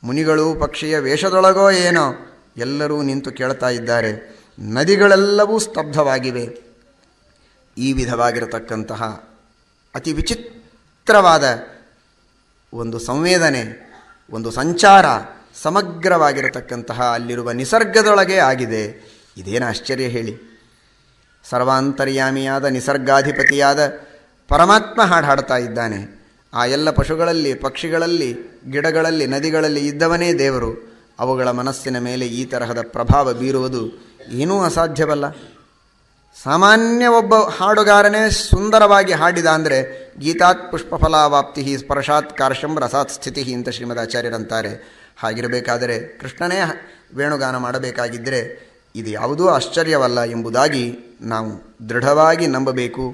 [SPEAKER 1] ಮುನಿಗಳು ಪಕ್ಷಿಯ ವೇಷದೊಳಗೋ ಏನೋ ಎಲ್ಲರೂ ನಿಂತು ಕೇಳ್ತಾ ಇದ್ದಾರೆ. ನದಿಗಳೆಲ್ಲವೂ ಸ್ತಬ್ಧವಾಗಿವೆ. ಈ ವಿಧವಾಗಿರತಕ್ಕಂತಹ ಅತಿ ವಿಚಿತ್ರವಾದ ಒಂದು ಸಂವೇದನೆ, ಒಂದು ಸಂಚಾರ ಸಮಗ್ರವಾಗಿರತಕ್ಕಂತಹ ಅಲ್ಲಿರುವ ನಿಸರ್ಗದೊಳಗೆ ಆಗಿದೆ. ಇದೇನು ಆಶ್ಚರ್ಯ ಹೇಳಿ. ಸರ್ವಾಂತರ್ಯಾಮಿಯಾದ ನಿಸರ್ಗಾಧಿಪತಿಯಾದ ಪರಮಾತ್ಮ ಹಾಡ್ತಾ ಇದ್ದಾನೆ. ಆ ಎಲ್ಲ ಪಶುಗಳಲ್ಲಿ, ಪಕ್ಷಿಗಳಲ್ಲಿ, ಗಿಡಗಳಲ್ಲಿ, ನದಿಗಳಲ್ಲಿ ಇದ್ದವನೇ ದೇವರು. ಅವುಗಳ ಮನಸ್ಸಿನ ಮೇಲೆ ಈ ತರಹದ ಪ್ರಭಾವ ಬೀರುವುದು ಏನೂ ಅಸಾಧ್ಯವಲ್ಲ. ಸಾಮಾನ್ಯ ಒಬ್ಬ ಹಾಡುಗಾರನೇ ಸುಂದರವಾಗಿ ಹಾಡಿದ ಅಂದರೆ ಗೀತಾತ್ ಪುಷ್ಪಫಲಾವಾಪ್ತಿ ಸ್ಪರ್ಶಾತ್ ಕಾರ್ಶಂ ರಸಾತ್ ಸ್ಥಿತಿ ಅಂತ ಶ್ರೀಮದಾಚಾರ್ಯರಂತಾರೆ. ಹಾಗಿರಬೇಕಾದರೆ ಕೃಷ್ಣನೇ ವೇಣುಗಾನ ಮಾಡಬೇಕಾಗಿದ್ದರೆ ಇದು ಯಾವುದೂ ಆಶ್ಚರ್ಯವಲ್ಲ ಎಂಬುದಾಗಿ ನಾವು ದೃಢವಾಗಿ ನಂಬಬೇಕು.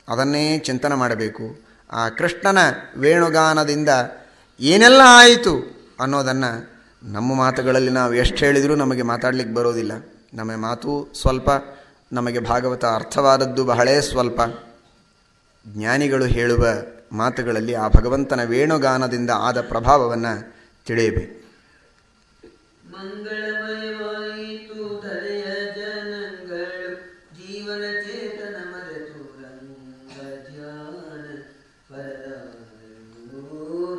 [SPEAKER 1] ಅದನ್ನೇ ಚಿಂತನೆ ಮಾಡಬೇಕು. ಆ ಕೃಷ್ಣನ ವೇಣುಗಾನದಿಂದ ಏನೆಲ್ಲ ಆಯಿತು ಅನ್ನೋದನ್ನು ನಮ್ಮ ಮಾತುಗಳಲ್ಲಿ ನಾವು ಎಷ್ಟು ಹೇಳಿದರೂ ನಮಗೆ ಮಾತಾಡಲಿಕ್ಕೆ ಬರೋದಿಲ್ಲ. ನಮ್ಮ ಮಾತು ಸ್ವಲ್ಪ, ನಮಗೆ ಭಾಗವತ ಅರ್ಥವಾದದ್ದು ಬಹಳೇ ಸ್ವಲ್ಪ. ಜ್ಞಾನಿಗಳು ಹೇಳುವ ಮಾತುಗಳಲ್ಲಿ ಆ ಭಗವಂತನ ವೇಣುಗಾನದಿಂದ ಆದ ಪ್ರಭಾವವನ್ನು ತಿಳಿಯಬೇಕು.
[SPEAKER 2] ಮಂಗಳಮಯವಾಯಿತು ಧರೆಯ ಜನಗಳು ಜೀವನ ಚೇತನ ಮರೆತು ರಂಗ ಧ್ಯಾನ ಪರದಾರು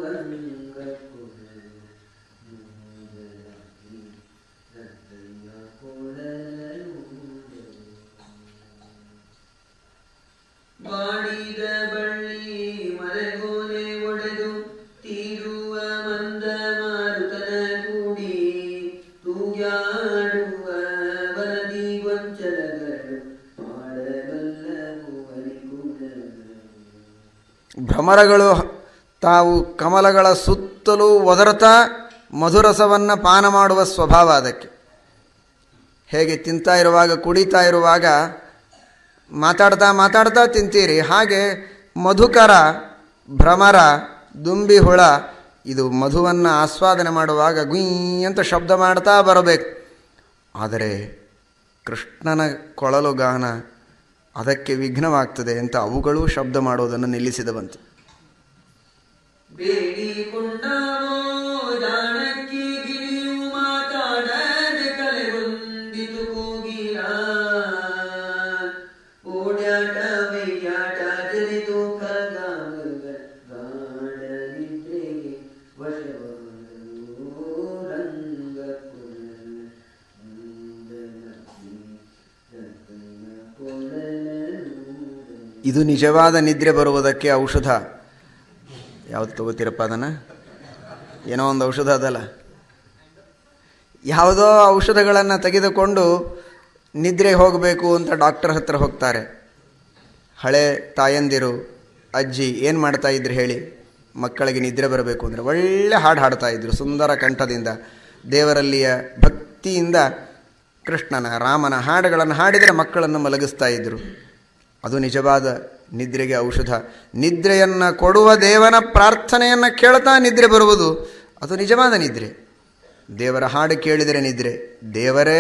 [SPEAKER 2] ರಂಗ ಬಾಡಿದ ಬಳ್ಳಿ ಮರೆಗೋನೆ ಒಡೆದು ತೀರುವ ಮಂದ ಮಾರುತನ ಕೂಡಿ ತೂಗ್ಯಾಡುತ್ತಿರುವ
[SPEAKER 1] ಭ್ರಮರಗಳು ತಾವು ಕಮಲಗಳ ಸುತ್ತಲೂ ಒದರುತ್ತಾ ಮಧುರಸವನ್ನು ಪಾನ ಮಾಡುವ ಸ್ವಭಾವ ಅದಕ್ಕೆ. ಹೇಗೆ ತಿಂತಾ ಇರುವಾಗ, ಕುಡಿತಾ ಇರುವಾಗ ಮಾತಾಡ್ತಾ ಮಾತಾಡ್ತಾ ತಿಂತೀರಿ, ಹಾಗೆ ಮಧುಕರ, ಭ್ರಮರ, ದುಂಬಿ ಹುಳ ಇದು ಮಧುವನ್ನು ಆಸ್ವಾದನೆ ಮಾಡುವಾಗ ಗುಯ್ ಅಂತ ಶಬ್ದ ಮಾಡ್ತಾ ಬರಬೇಕು. ಆದರೆ ಕೃಷ್ಣನ ಕೊಳಲು ಗಾನ ಅದಕ್ಕೆ ವಿಘ್ನವಾಗ್ತದೆ ಅಂತ ಅವುಗಳೂ ಶಬ್ದ ಮಾಡೋದನ್ನು ನಿಲ್ಲಿಸಿದವಂತೆ.
[SPEAKER 2] ಬೇಡಿಕೊಂಡವೋ ಜಾನಕಿ ಗಿರಿಯು ಮಾತಾಡದೆ ಕಲೆಗೊಂದಿತು ಕೋಗಿಲ ಓಡಾಟ ವೈಯಾಟ ಜರಿದು ಖಗಾಮೃಗ ಗಾಢ ನಿದ್ರೆಗೆ ವಶವಾದರು ರಂಗ
[SPEAKER 1] ಇದು ನಿಜವಾದ ನಿದ್ರೆ ಬರುವುದಕ್ಕೆ ಔಷಧ. ಯಾವುದು ತಗೋತೀರಪ್ಪ ಅದನ್ನು? ಏನೋ ಒಂದು ಔಷಧ ಅದಲ್ಲ, ಯಾವುದೋ ಔಷಧಗಳನ್ನು ತೆಗೆದುಕೊಂಡು ನಿದ್ರೆ ಹೋಗಬೇಕು ಅಂತ ಡಾಕ್ಟರ್ ಹತ್ರ ಹೋಗ್ತಾರೆ. ಹಳೆ ತಾಯಂದಿರು, ಅಜ್ಜಿ ಏನು ಮಾಡ್ತಾಯಿದ್ರು ಹೇಳಿ? ಮಕ್ಕಳಿಗೆ ನಿದ್ರೆ ಬರಬೇಕು ಅಂದರೆ ಒಳ್ಳೆ ಹಾಡು ಹಾಡ್ತಾಯಿದ್ರು, ಸುಂದರ ಕಂಠದಿಂದ ದೇವರಲ್ಲಿಯ ಭಕ್ತಿಯಿಂದ ಕೃಷ್ಣನ ರಾಮನ ಹಾಡುಗಳನ್ನು ಹಾಡಿದರೆ ಮಕ್ಕಳನ್ನು ಮಲಗಿಸ್ತಾ ಇದ್ದರು. ಅದು ನಿಜವಾದ ನಿದ್ರೆಗೆ ಔಷಧ. ನಿದ್ರೆಯನ್ನು ಕೊಡುವ ದೇವನ ಪ್ರಾರ್ಥನೆಯನ್ನು ಕೇಳ್ತಾ ನಿದ್ರೆ ಬರುವುದು, ಅದು ನಿಜವಾದ ನಿದ್ರೆ. ದೇವರ ಹಾಡು ಕೇಳಿದರೆ ನಿದ್ರೆ, ದೇವರೇ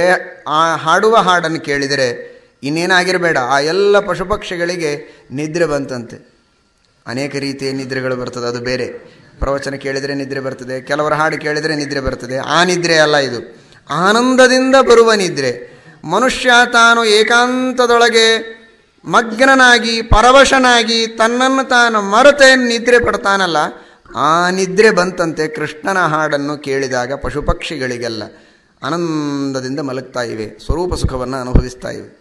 [SPEAKER 1] ಆ ಹಾಡುವ ಹಾಡನ್ನು ಕೇಳಿದರೆ ಇನ್ನೇನಾಗಿರಬೇಡ, ಆ ಎಲ್ಲ ಪಶುಪಕ್ಷಿಗಳಿಗೆ ನಿದ್ರೆ ಬಂತಂತೆ. ಅನೇಕ ರೀತಿಯ ನಿದ್ರೆಗಳು ಬರ್ತದೆ, ಅದು ಬೇರೆ. ಪ್ರವಚನ ಕೇಳಿದರೆ ನಿದ್ರೆ ಬರ್ತದೆ, ಕೆಲವರ ಹಾಡು ಕೇಳಿದರೆ ನಿದ್ರೆ ಬರ್ತದೆ. ಆ ನಿದ್ರೆ ಅಲ್ಲ ಇದು, ಆನಂದದಿಂದ ಬರುವ ನಿದ್ರೆ. ಮನುಷ್ಯ ತಾನು ಏಕಾಂತದೊಳಗೆ ಮಗ್ನನಾಗಿ ಪರವಶನಾಗಿ ತನ್ನನ್ನು ತಾನು ಮರೆತೇ ನಿದ್ರೆ ಪಡ್ತಾನಲ್ಲ, ಆ ನಿದ್ರೆ ಬಂತಂತೆ ಕೃಷ್ಣನ ಹಾಡನ್ನು ಕೇಳಿದಾಗ. ಪಶುಪಕ್ಷಿಗಳಿಗೆಲ್ಲ ಆನಂದದಿಂದ ಮಲಗ್ತಾ ಇವೆ, ಸ್ವರೂಪ ಸುಖವನ್ನು ಅನುಭವಿಸ್ತಾ ಇವೆ.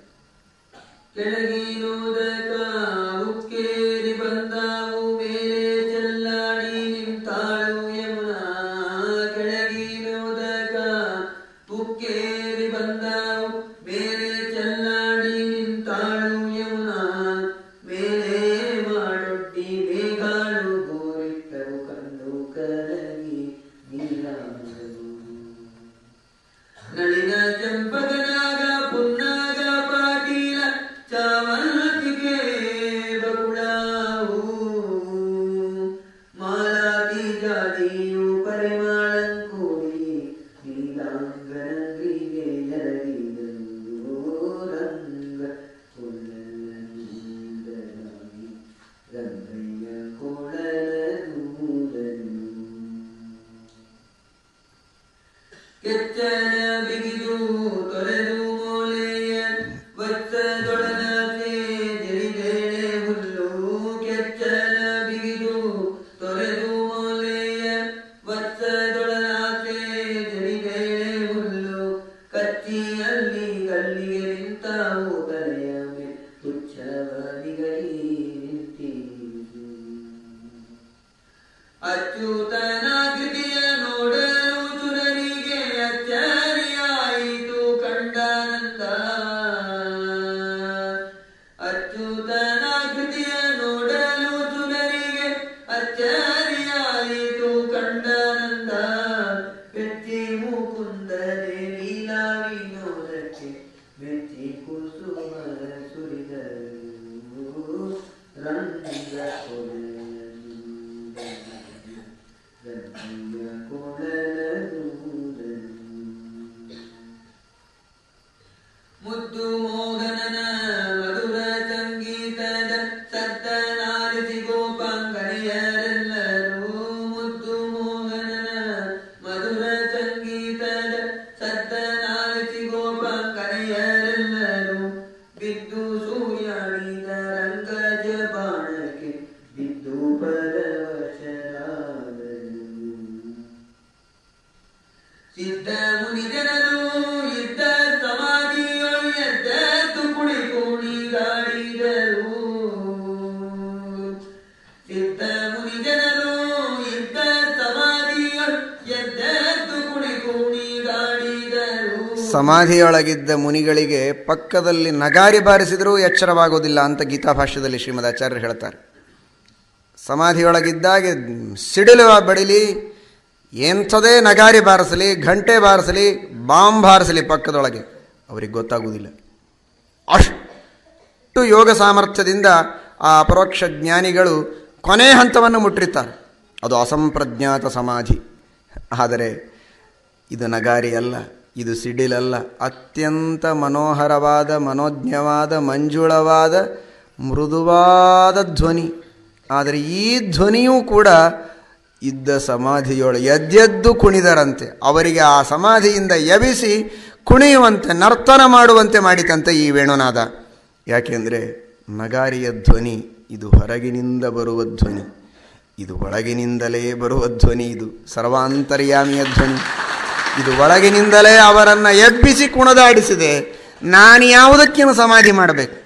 [SPEAKER 1] ಸಮಾಧಿಯೊಳಗಿದ್ದ ಮುನಿಗಳಿಗೆ ಪಕ್ಕದಲ್ಲಿ ನಗಾರಿ ಬಾರಿಸಿದರೂ ಎಚ್ಚರವಾಗೋದಿಲ್ಲ ಅಂತ ಗೀತಾಭಾಷ್ಯದಲ್ಲಿ ಶ್ರೀಮದಾಚಾರ್ಯರು ಹೇಳ್ತಾರೆ. ಸಮಾಧಿಯೊಳಗಿದ್ದಾಗೆ ಸಿಡಿಲು ಬಡಿಲಿ, ಎಂಥದೇ ನಗಾರಿ ಬಾರಿಸಲಿ, ಘಂಟೆ ಬಾರಿಸಲಿ, ಬಾಂಬ್ ಬಾರಿಸಲಿ ಪಕ್ಕದೊಳಗೆ, ಅವರಿಗೆ ಗೊತ್ತಾಗುವುದಿಲ್ಲ. ಅಷ್ಟು ಯೋಗ ಸಾಮರ್ಥ್ಯದಿಂದ ಆ ಅಪರೋಕ್ಷ ಜ್ಞಾನಿಗಳು ಕೊನೆ ಹಂತವನ್ನು ಮುಟ್ಟಿರ್ತಾರೆ. ಅದು ಅಸಂಪ್ರಜ್ಞಾತ ಸಮಾಧಿ. ಆದರೆ ಇದು ನಗಾರಿ ಅಲ್ಲ, ಇದು ಸಿಡಿಲಲ್ಲ, ಅತ್ಯಂತ ಮನೋಹರವಾದ, ಮನೋಜ್ಞವಾದ, ಮಂಜುಳವಾದ, ಮೃದುವಾದ ಧ್ವನಿ. ಆದರೆ ಈ ಧ್ವನಿಯೂ ಕೂಡ ಇದ್ದ ಸಮಾಧಿಯೊಳಗೆ ಎದ್ದೆದ್ದು ಕುಣಿದರಂತೆ. ಅವರಿಗೆ ಆ ಸಮಾಧಿಯಿಂದ ಎಬ್ಬಿಸಿ ಕುಣಿಯುವಂತೆ, ನರ್ತನ ಮಾಡುವಂತೆ ಮಾಡಿತಂತೆ ಈ ವೇಣುನಾದ. ಯಾಕೆಂದರೆ ನಗಾರಿಯ ಧ್ವನಿ ಇದು ಹೊರಗಿನಿಂದ ಬರುವ ಧ್ವನಿ, ಇದು ಒಳಗಿನಿಂದಲೇ ಬರುವ ಧ್ವನಿ, ಇದು ಸರ್ವಾಂತರ್ಯಾಮಿಯ ಧ್ವನಿ. ಇದು ಒಳಗಿನಿಂದಲೇ ಅವರನ್ನು ಎಬ್ಬಿಸಿ ಕುಣಿದಾಡಿಸಿದೆ. ನಾನು ಯಾವುದಕ್ಕೇನು ಸಮಾಧಿ ಮಾಡಬೇಕು?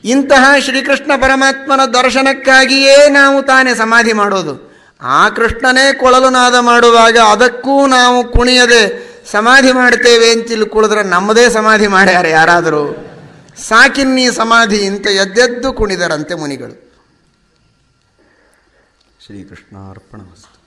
[SPEAKER 1] ಇಂತಹ ಶ್ರೀಕೃಷ್ಣ ಪರಮಾತ್ಮನ ದರ್ಶನಕ್ಕಾಗಿಯೇ ನಾವು ತಾನೇ ಸಮಾಧಿ ಮಾಡೋದು. ಆ ಕೃಷ್ಣನೇ ಕೊಳಲು ನಾದ ಮಾಡುವಾಗ ಅದಕ್ಕೂ ನಾವು ಕುಣಿಯದೆ ಸಮಾಧಿ ಮಾಡ್ತೇವೆ ಅಂತಿಲ್ಲಿ ಕುಳಿದ್ರೆ ನಮ್ಮದೇ ಸಮಾಧಿ ಮಾಡ್ಯಾರ ಯಾರಾದರೂ? ಸಾಕಿನ್ನೀ ಸಮಾಧಿ ಇಂತ ಎದ್ದೆದ್ದು ಕುಣಿದರಂತೆ ಮುನಿಗಳು. ಶ್ರೀಕೃಷ್ಣಾರ್ಪಣಮಸ್ತು.